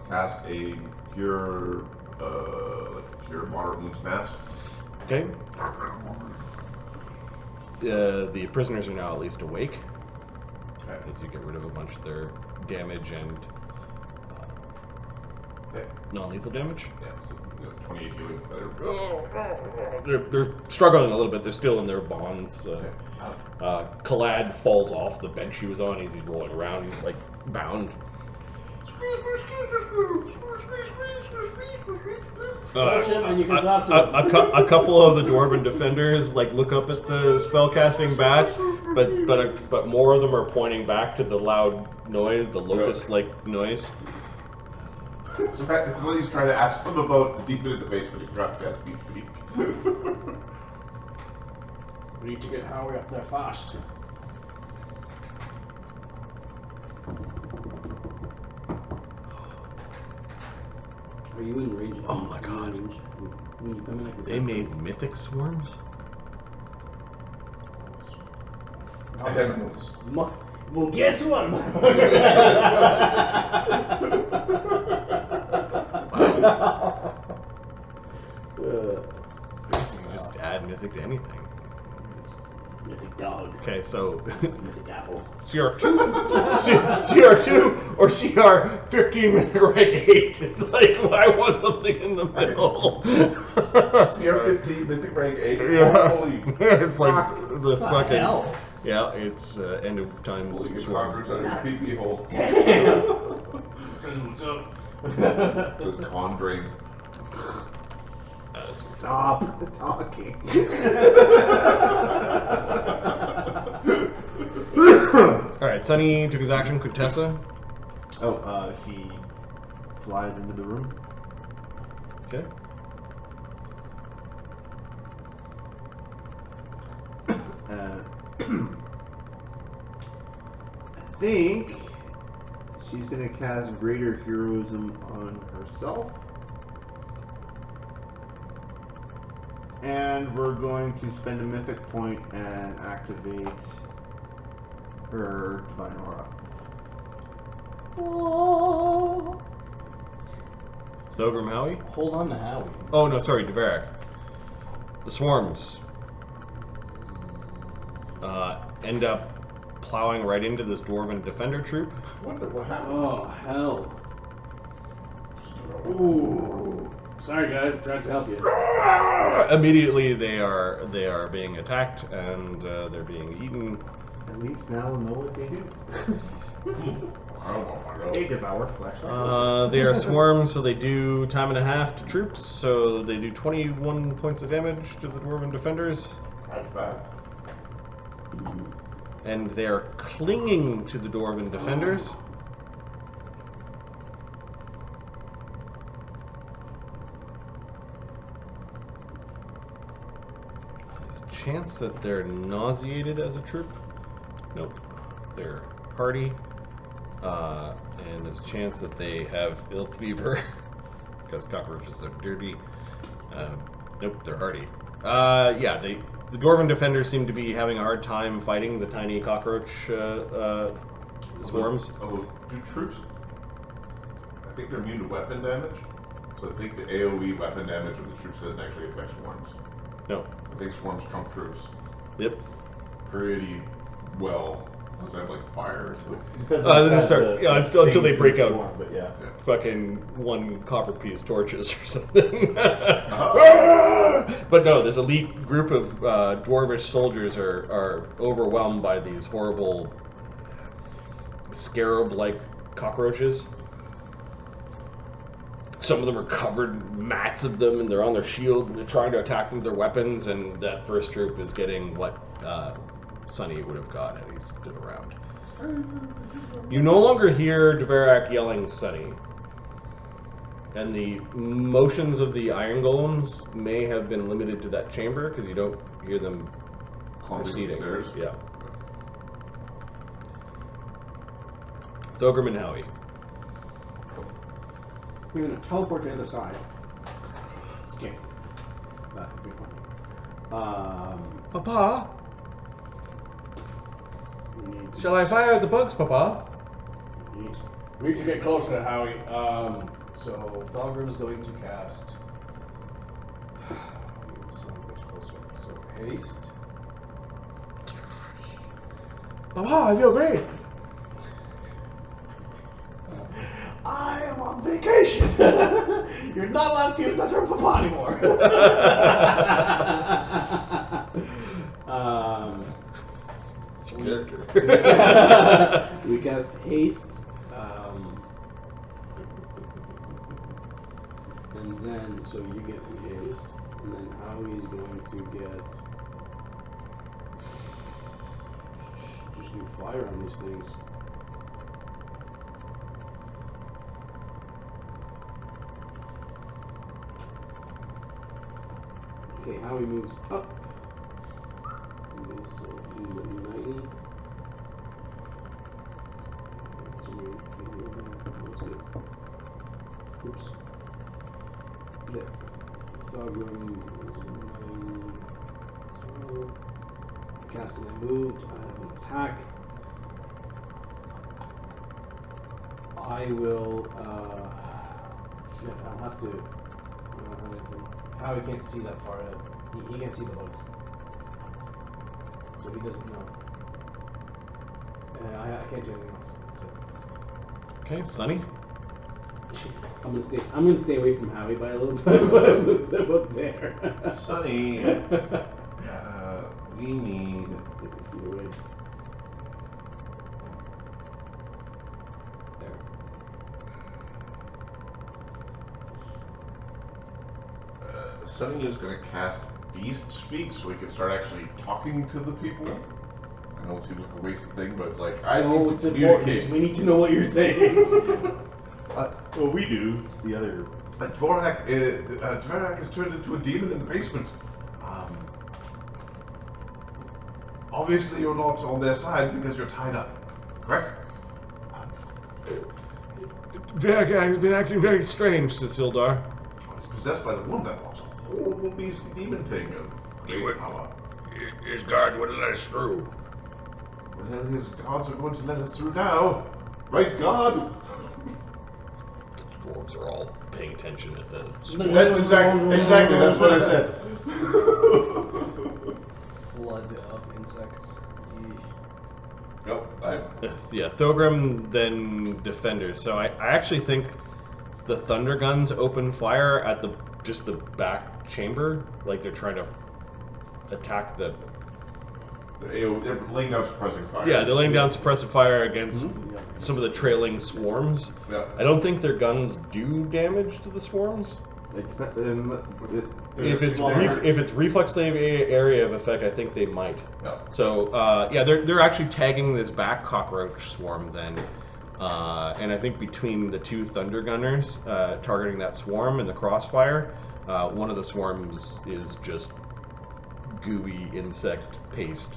cast a cure moderate wounds mass. Okay. The prisoners are now at least awake, Okay. as you get rid of a bunch of their damage and Okay. non-lethal damage. Yeah. So 28 healing. Better. They're struggling a little bit. They're still in their bonds. Okay. Kalad falls off the bench he was on as he's rolling around. He's like bound. Touch him and you can talk to him. A couple of the dwarven defenders look up at the spellcasting bat, but more of them are pointing back to the loud noise, the locust-like noise. So he's trying to ask them about the demon in the basement. He forgot to cast Beast Speak. We need to get Howie up there fast. Are you in range? Oh my God. When you come in, I can They test made this. mythic swarms? Animals. Well, guess what? Basically, just add mythic to anything. Mythic dog. Okay, so Mythic apple. CR2, CR2 or CR15 mythic rank 8. It's like, I want something in the middle. CR15, Mythic Rank 8. Yeah. Holy It's like the fucking. Hell. Yeah, it's end of times. Holy cockroach under your pee-pee hole. Damn. What's up? Just conjuring. Stop talking. Alright, Sunny took his action. Quintessa. Oh, she flies into the room. Okay. I think she's gonna cast Greater Heroism on herself. And we're going to spend a mythic point and activate her Divine Aura. Oh. Thogrim Howie? Hold on to Howie. Oh, no, sorry, Devarak. The swarms end up plowing right into this dwarven defender troop. What happens? Oh, hell. Ooh. Sorry, guys. I tried to help you. Immediately, they are being attacked and they're being eaten. At least now we'll know what they do. Oh, They devour flesh. They are swarms, so they do time and a half to troops. So they do 21 points of damage to the dwarven defenders. That's bad. And they are clinging to the dwarven defenders. Chance that they're nauseated as a troop? Nope. They're hardy. And there's a chance that they have ill fever because cockroaches are dirty. Nope, they're hardy. Yeah, the dwarven defenders seem to be having a hard time fighting the tiny cockroach swarms. Oh, do troops? I think they're immune to weapon damage. So I think the AoE weapon damage of the troops doesn't actually affect swarms. No. I think swarms trump troops. Yep. Pretty well. Unless they have like fire. Until they break out Swarm, but yeah. fucking one copper piece torches or something. But no, this elite group of dwarvish soldiers are overwhelmed by these horrible scarab-like cockroaches. Some of them are covered, mats of them, and they're on their shields, and they're trying to attack them with their weapons, and that first troop is getting what Sonny would have got had he stood around. You no longer hear Devarak yelling Sonny. And the motions of the iron golems may have been limited to that chamber, because you don't hear them proceeding. Stairs. Yeah. Thogrim and Howie. We're going to teleport to the other side. Skip. That would be funny. Papa, We need to shall I fire the bugs, Papa? We need to get closer, Howie. So Thogrim's going to cast. Let's see which closer. So haste. Papa, I feel great. I am on vacation. You're not allowed to use that term papa anymore. It's your character. We cast haste. And then, so you get the haste, and then Howie's going to get. Just do fire on these things. Okay, Howie moves up. So he's at 90. So what's good? Oops. Yeah. Thogrim casting and moved. I have an attack. I will. I'll have to. Howie can't see that far ahead. He can't see the bugs. So he doesn't know. I can't do anything else. That's it. Okay, Sonny. I'm gonna stay away from Howie by a little bit. About there. Sonny, we need. There. Sonny is going to cast Beast Speak so he can start actually talking to the people. I know it seems like a wasted thing, but it's like, I need It's to important. communicate. We need to know what you're saying. Well, we do. It's the other. Dvorak is turned into a demon in the basement. Obviously, you're not on their side because you're tied up, correct? Devarak has been acting very strange, says Sildar. He's possessed by the one that walks horrible beastly demon thing of great power. His guards wouldn't let us through. Well, his gods are going to let us through now. Right, God? The dwarves are all paying attention at the... That's exactly, that's what I said. Flood of insects. Nope, Yeah, Thogrim, then defenders. So I actually think the thunder guns open fire at just the back chamber, like they're trying to attack the... They're laying down suppressing fire. Yeah, they're laying down suppressive fire against some of the trailing swarms. Yeah. I don't think their guns do damage to the swarms. If it's reflex save area of effect, I think they might. Yeah. So yeah, they're actually tagging this back cockroach swarm then, and I think between the two thunder gunners targeting that swarm and the crossfire, one of the swarms is just gooey insect paste.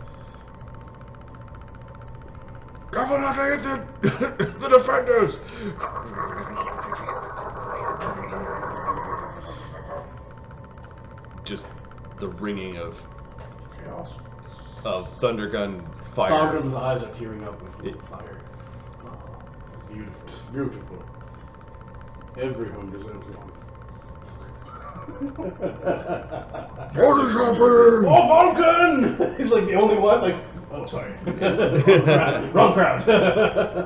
Careful not to hit the defenders! Just the ringing of Chaos. thunder gun fire. Thogrim's eyes are tearing up with fire. Oh, beautiful, beautiful. Everyone deserves one. What is happening? Oh, Vulcan! He's like the only one. Like, oh, sorry, wrong crowd.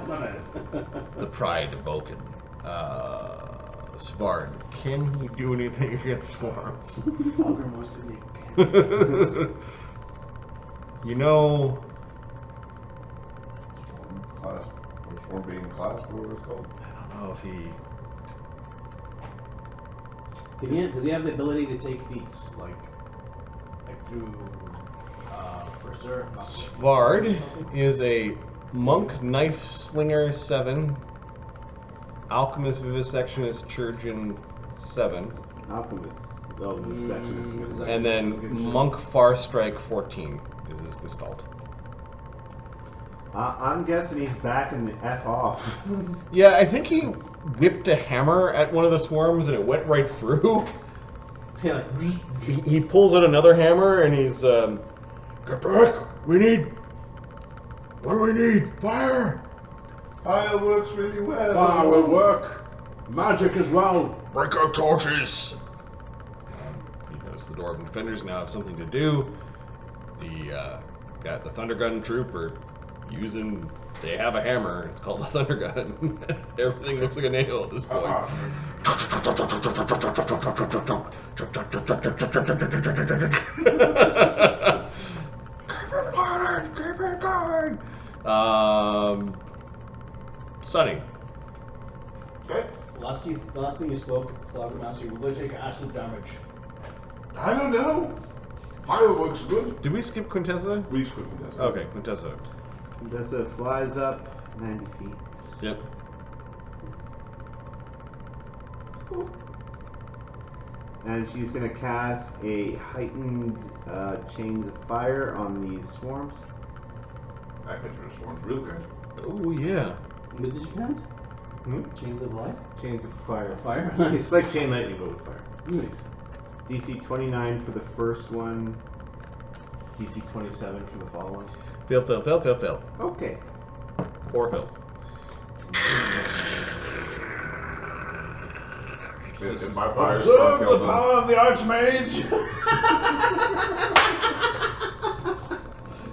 My bad. The pride of Vulcan. Svard, can he do anything against swarms? Thogrim wants to make pants. You know, Swarm being class, whatever it's called. I don't know if he... Does he have the ability to take feats, like through Berserk? Svard is a monk knife slinger 7, alchemist vivisectionist chirurgeon 7, Alchemist. Oh, the sectionist. and then monk far strike 14 is his gestalt. I'm guessing he's backing the F off. Yeah, I think he whipped a hammer at one of the swarms and it went right through. Yeah, He pulls out another hammer and he's Get back! We need... What do we need? Fire! Fire works really well. Fire will work. Magic as well. Break our torches! He does. The Dwarven defenders now have something to do. The Thunder Gun troop are using... They have a hammer. It's called the Thunder Gun. Everything looks like a nail at this point. Keep it going! Sunny. Okay. last thing you spoke, Thogrim asked you, will they take acid damage? I don't know. Fire works good. Did we skip Quintessa? We just quickly test. Okay, Quintessa. Quintessa flies up 90 feet. Yep. And she's going to cast a heightened chains of fire on these swarms. That gets rid of swarms real good. Oh, yeah. What did you count? Hmm? Chains of light? Chains of fire. Fire? It's Nice. like chain lightning, but with fire. Nice. DC 29 for the first one. DC 27 for the following. Fail, fail, fail, fail, fail. Okay. 4 fails. If my fire Observe kill the them. power of the Archmage!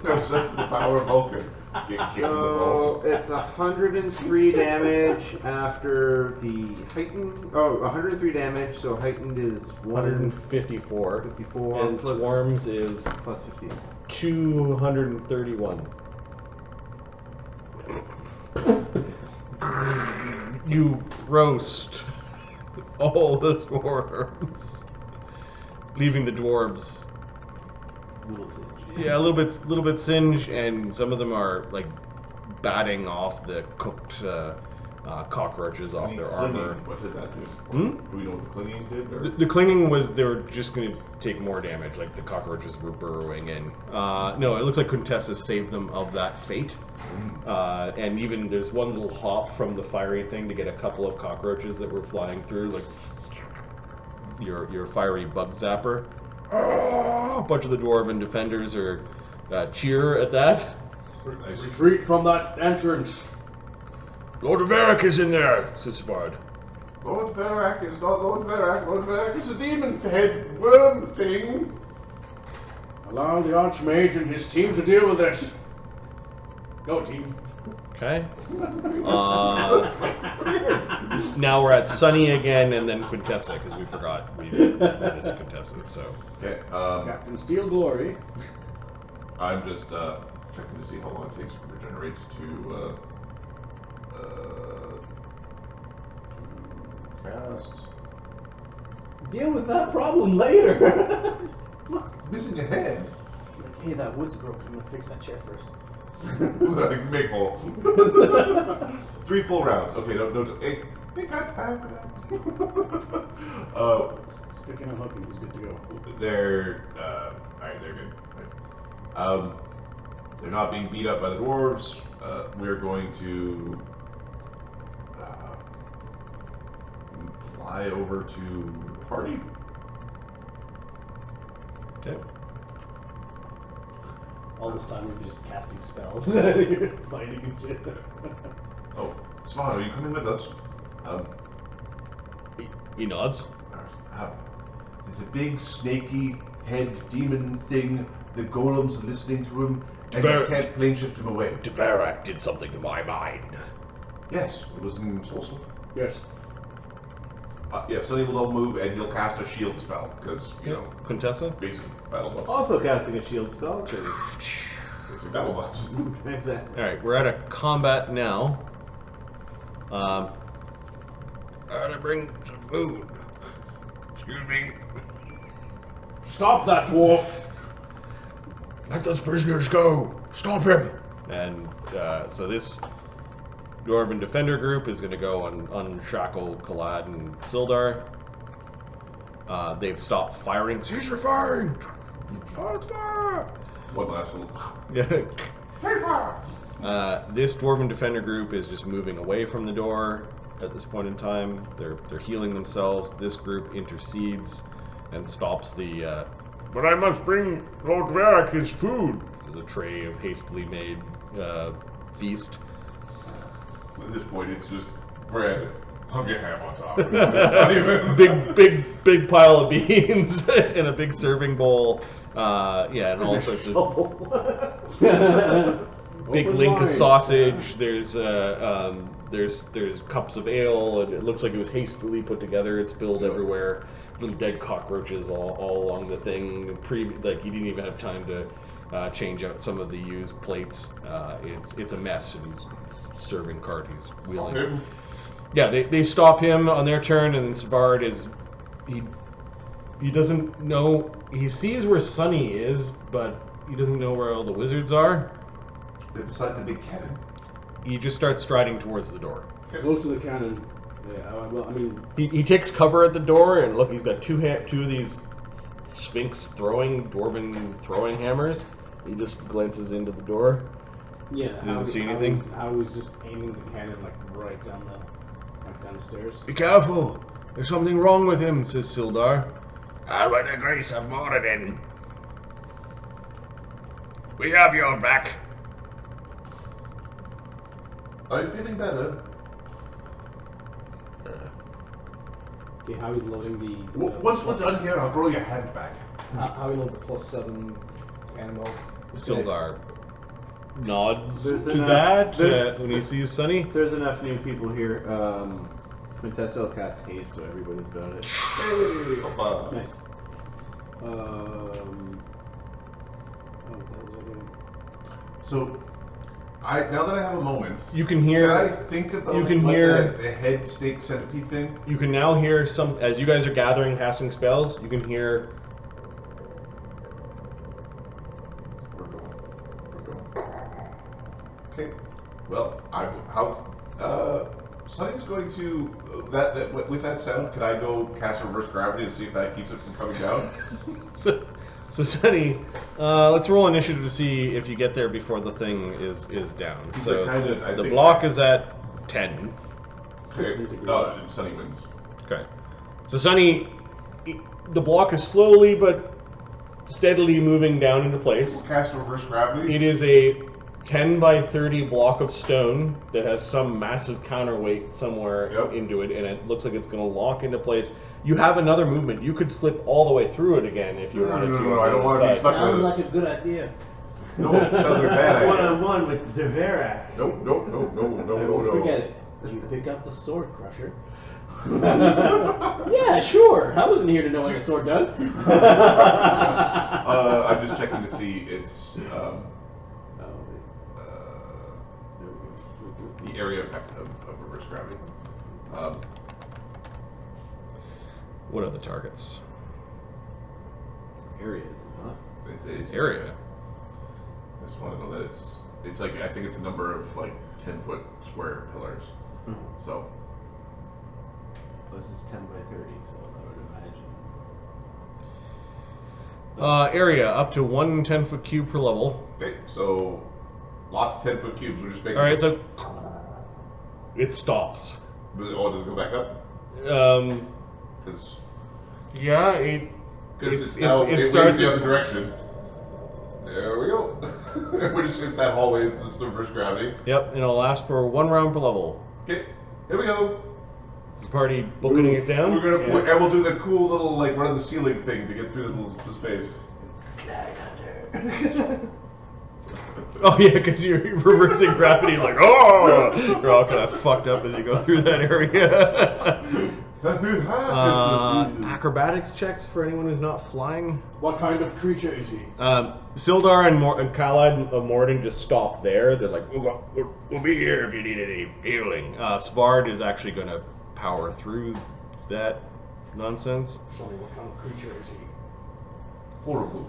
Except for the power of Vulcan. Get kicked in the balls. So it's 103 damage after the heightened. Oh, 103 damage. So heightened is 154. 154 And swarms is plus 15. 231. You roast all the swarms, leaving the dwarves. Little singe. Yeah, a little bit singed, and some of them are like batting off the cooked cockroaches off their Clinging, armor. what did that do? Hmm? Do we know what the clinging did? Or? The clinging was they were just going to take more damage, like the cockroaches were burrowing in. No, it looks like Quintessa saved them of that fate. And even there's one little hop from the fiery thing to get a couple of cockroaches that were flying through, like your fiery bug zapper. A bunch of the dwarven defenders are cheer at that. Retreat from that entrance. Lord Varric is in there, says Savard. Lord Varric is not Lord Varric. Lord Varric is a demon head worm thing. Allow the Archmage and his team to deal with this. Go, team. Okay. Now we're at Sunny again, and then Quintessa, because we forgot we missed Quintessa. So. Okay. Captain Steel Glory. I'm just checking to see how long it takes to regenerate to cast. Deal with that problem later. It's missing a head. It's like, hey, that wood's broken. I'm gonna fix that chair first. Make more. 3 full rounds. Okay, no. Hey, got time for that. Stick in a hook and he's good to go. They're alright. They're good. Right. They're not being beat up by the dwarves. We're going to fly over to the party. Okay. All this time we're just casting spells. You're fighting and shit. Oh, Svan, are you coming with us? He nods. There's a big snaky head demon thing. The golems are listening to him, and you can't plane shift him away. Varric did something to my mind. Yes, it was in Soulstone. Yes. Yeah, Sunny will move, and he'll cast a shield spell, because, you know, Quintessa? basic battle buffs. Also casting a shield spell. Basic battle buffs. Exactly. Alright, we're at a combat now. Gotta bring some food. Excuse me. Stop that dwarf! Let those prisoners go. Stop him. And so this Dwarven Defender group is going to go and unshackle Kalad and Sildar. They've stopped firing. Cease your firing. One last little. This Dwarven Defender group is just moving away from the door at this point in time. They're healing themselves. This group intercedes and stops the... But I must bring Lord Varric his food. There's a tray of hastily made feast. At this point, it's just bread, hung a ham on top. It's not even... big pile of beans in a big serving bowl. Yeah, and all sorts of big link of sausage. There's cups of ale, and it looks like it was hastily put together. It's spilled everywhere. Little dead cockroaches all along the thing. Like he didn't even have time to change out some of the used plates. It's a mess, and he's serving cart. He's wheeling. Stop him. Yeah, they stop him on their turn, and Savard is he doesn't know. He sees where Sunny is, but he doesn't know where all the wizards are. They're beside the big cannon. He just starts striding towards the door. Close to the cannon. Yeah, well, I mean... He takes cover at the door, and look, he's got two of these Sphinx dwarven throwing hammers. He just glances into the door. Yeah, Doesn't see anything. I was just aiming the cannon like right down the stairs. Be careful! There's something wrong with him, says Sildar. By the grace of Moradin. We have your back. Are you feeling better? Okay, how he's loading the... Once we're done here, I'll grow your hand back. How he loads the +7 cannonball. Sildar nods There's to enough- that when he sees Sunny. There's enough new people here. Quintessa will cast haste, so everybody's about it. Hey, Opa. Nice. What the hell was I doing? So, now that I have a moment, You can can hear. I think about You can what hear- the head snake centipede thing? You can now hear some as you guys are gathering, casting spells. You can hear. We're going. Okay. Well, Sunny's going to with that sound. Could I go cast reverse gravity to see if that keeps it from coming down? So Sunny, let's roll initiative to see if you get there before the thing is down. He's So like I the think block is at 10. Okay. Sunny wins. Okay. So Sunny, the block is slowly but steadily moving down into place. Cast reverse gravity. It is a 10 by 30 block of stone that has some massive counterweight somewhere into it, and it looks like it's going to lock into place. You have another movement. You could slip all the way through it again if you wanted to. No, I don't want to be stuck Sounds with like it. a good idea. No, sounds like a bad idea. One-on-one with Deverak. Nope. Forget it. Did you pick up the sword crusher? Yeah, sure. I wasn't here to know what a sword does. I'm just checking to see its the area effect of reverse gravity. What are the targets? Areas, huh? It's Area. I just want to know that it's like I think it's a number of like 10-foot square pillars. So This is 10 by 30, so I would imagine. Area up to 1 10-foot cube per level. okay, so lots of 10-foot cubes. We're just making. All right, so it stops. Does it go back up? Because Yeah, it starts the other direction. There we go. We're just if that hallway is just reverse gravity. Yep, and it'll last for 1 round per level. Okay, here we go. Is the party booking it down? We're gonna and we'll do the cool little like run of the ceiling thing to get through the space. Oh yeah, because you're reversing gravity, like oh, you're all kind of fucked up as you go through that area. Acrobatics checks for anyone who's not flying. What kind of creature is he? Sildar and Khalad of Morden just stop there. They're like, we'll be here if you need any healing. Svard is actually going to power through that nonsense. Sorry, what kind of creature is he? Horrible.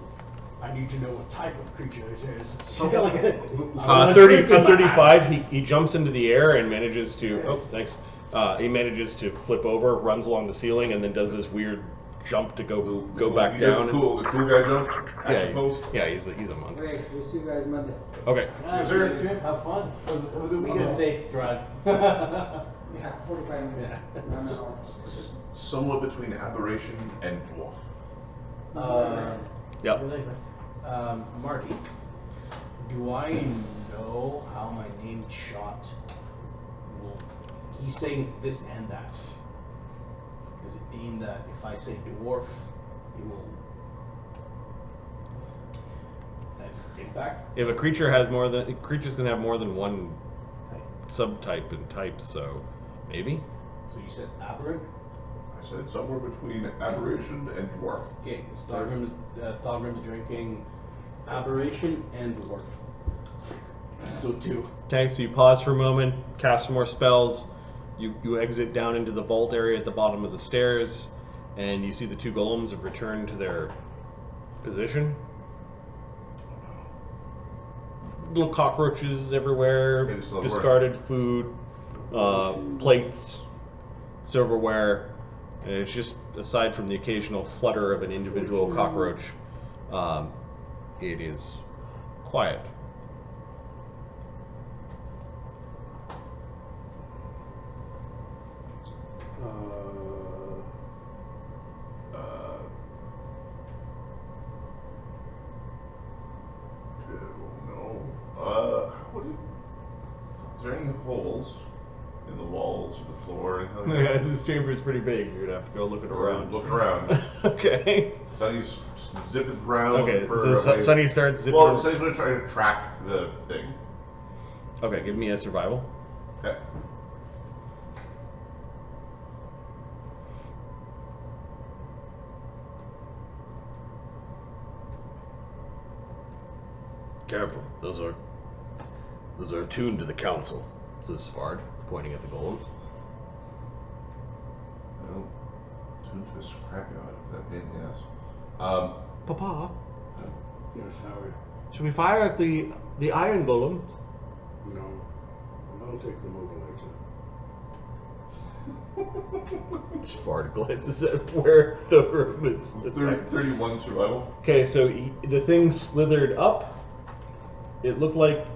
I need to know what type of creature it is. 35, he jumps into the air and manages to, he manages to flip over, runs along the ceiling, and then does this weird jump to go back down. The cool guy jump. Action pose. Yeah, he's a monk. Okay, we'll see you guys Monday. Okay. Yes, sir. Trip, have fun. Make it a safe drive. Yeah, 45 minutes. Not an hour. Somewhat between aberration and dwarf. Yep. Marty, do I know how my named shot will... He's saying it's this and that. Does it mean that if I say dwarf, it will have impact? If a creature has creatures can have more than one subtype and type, so maybe. So you said aberrant? I said somewhere between aberration and dwarf. Okay, Thogrim's drinking aberration and dwarf. So 2. Okay, so you pause for a moment, cast some more spells. You exit down into the vault area at the bottom of the stairs, and you see the 2 golems have returned to their position. Little cockroaches everywhere, Okay, so discarded food, plates, silverware. And it's just, aside from the occasional flutter of an individual cockroach, it is quiet. Is there any holes in the walls or the floor or anything like Yeah, that? this chamber is pretty big. You're gonna have to go looking around. Looking around. Okay. Sonny's zipping around. Okay, for so Sonny starts zipping. Well, Sonny's going to try to track the thing. Okay, give me a survival. Okay. Careful, those are attuned to the council, says Svard, pointing at the golems. Well, tuned to a scrapyard if that pain in the ass. Papa, Yes, Harry. should we fire at the iron golems? No. I'll take them over later. Svard glances at where Thogrim is. 31 survival. Okay, so the thing slithered up. It looked like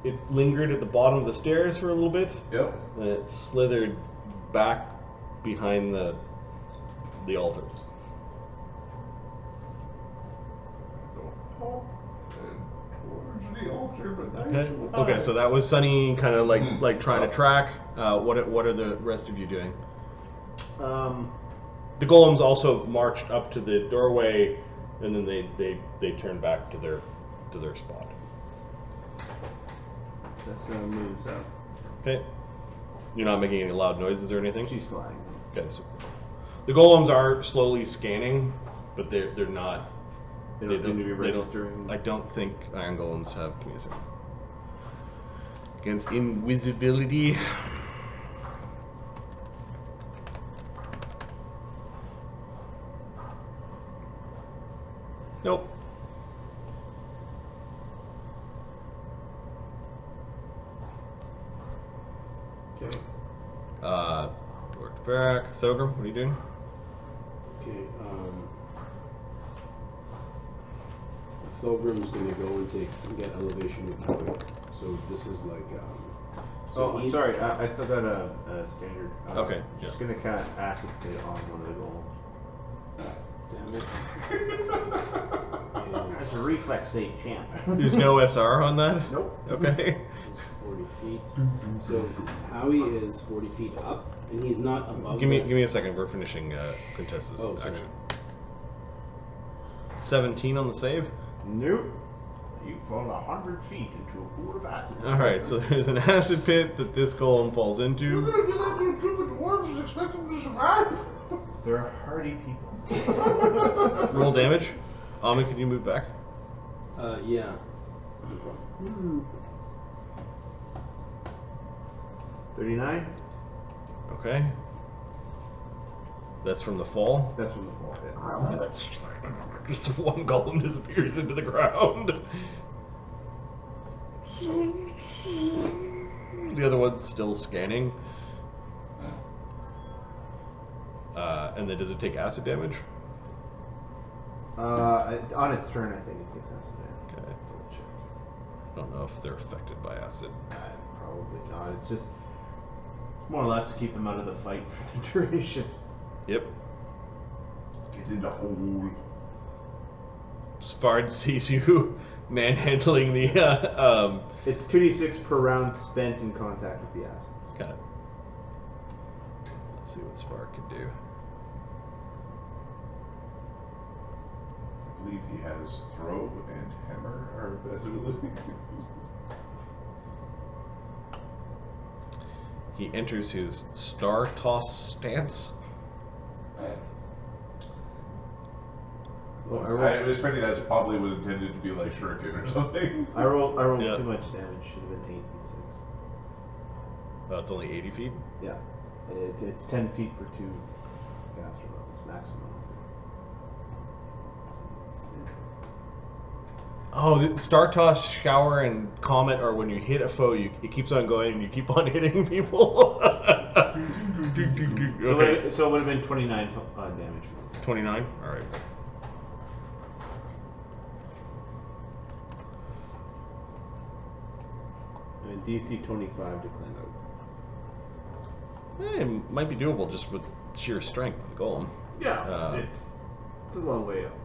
it lingered at the bottom of the stairs for a little bit. Yep. And it slithered back behind the altars. Go up and towards the altar, but Okay. Okay, so that was Sunny kind of like trying to track. What are the rest of you doing? The golems also marched up to the doorway, and then they turned back to their spot. That's moves up. Okay. You're not making any loud noises or anything? She's flying. Okay, so the golems are slowly scanning, but they're not. They don't seem to be registering. I don't think iron golems have. Give me a second. Against invisibility. Nope. Okay. Lord Varric, Thogrim, what are you doing? Okay, Thogrim's gonna go and get elevation with Joy. So this is like, so oh, sorry, I still got a standard. Okay, Just gonna cast Acid Pit on one of the golems. damn it. That's a reflex save, champ. There's no SR on that? Nope. Okay. 40 feet. So Howie is 40 feet up, and he's not above. Give me a second. We're finishing Quintessa's action. 17 on the save. Nope. You've fallen 100 feet into a pool of acid. All right, so there's an acid pit that this golem falls into. You're gonna do that to a troop of dwarves and expect them to survive? They're hardy people. Roll damage. Ami, can you move back? Yeah. 39. Okay. That's from the fall. That's from the fall. Yeah. Just one golem disappears into the ground. The other one's still scanning. And then does it take acid damage? On its turn, I think it takes acid damage. Okay. Double check. I don't know if they're affected by acid. Probably not. It's just more or less to keep them out of the fight for the duration. Yep. Get in the hole. Spard sees you manhandling the It's 2d6 per round spent in contact with the acid. Got it. Let's see what Spard can do. I believe he has throw and hammer are best ability. He enters his star toss stance. Well, I was expecting that probably was intended to be like shuriken or something. I rolled Yeah. too much damage. Should have been 8d6. It's only 80 feet. Yeah. It's 10 feet for 2 caster levels maximum. Oh, the Star Toss, Shower, and Comet are when you hit a foe, it keeps on going and you keep on hitting people. Okay. So it would have been 29 damage. 29? Alright. And DC 25 to clean out. It might be doable just with sheer strength of the golem. Yeah, it's a long way up.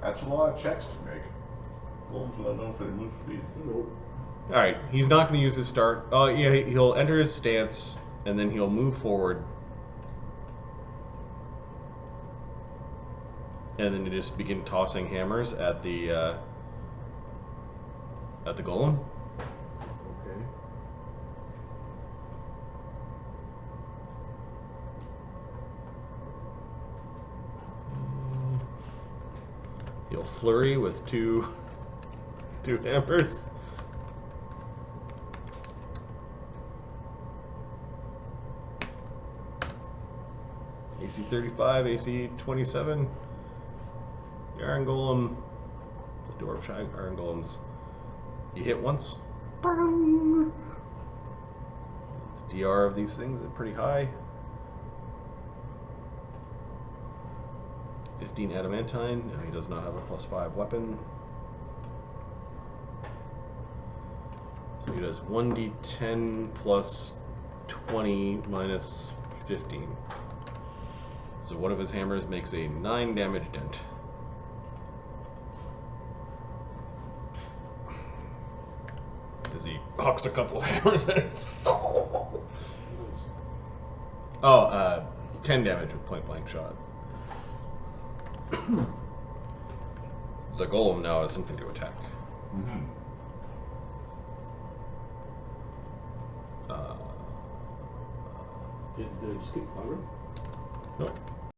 That's a lot of checks to make. Golems don't know if they move speed. Alright, he's not going to use his start. Oh, yeah, he'll enter his stance, and then he'll move forward. And then just begin tossing hammers at the golem. Okay. He'll flurry with two hammers. AC 35, AC 27. The Iron Golem, the Dwarf Iron Golems. You hit once. The DR of these things are pretty high. 15 adamantine. No, he does not have a +5 weapon. So he does 1d10 plus 20 minus 15. So one of his hammers makes a 9 damage dent. As he hucks a couple of hammers at it. Oh, 10 damage with point blank shot. The golem now has something to attack. Mm-hmm. Did I just get Thogrim? Nope.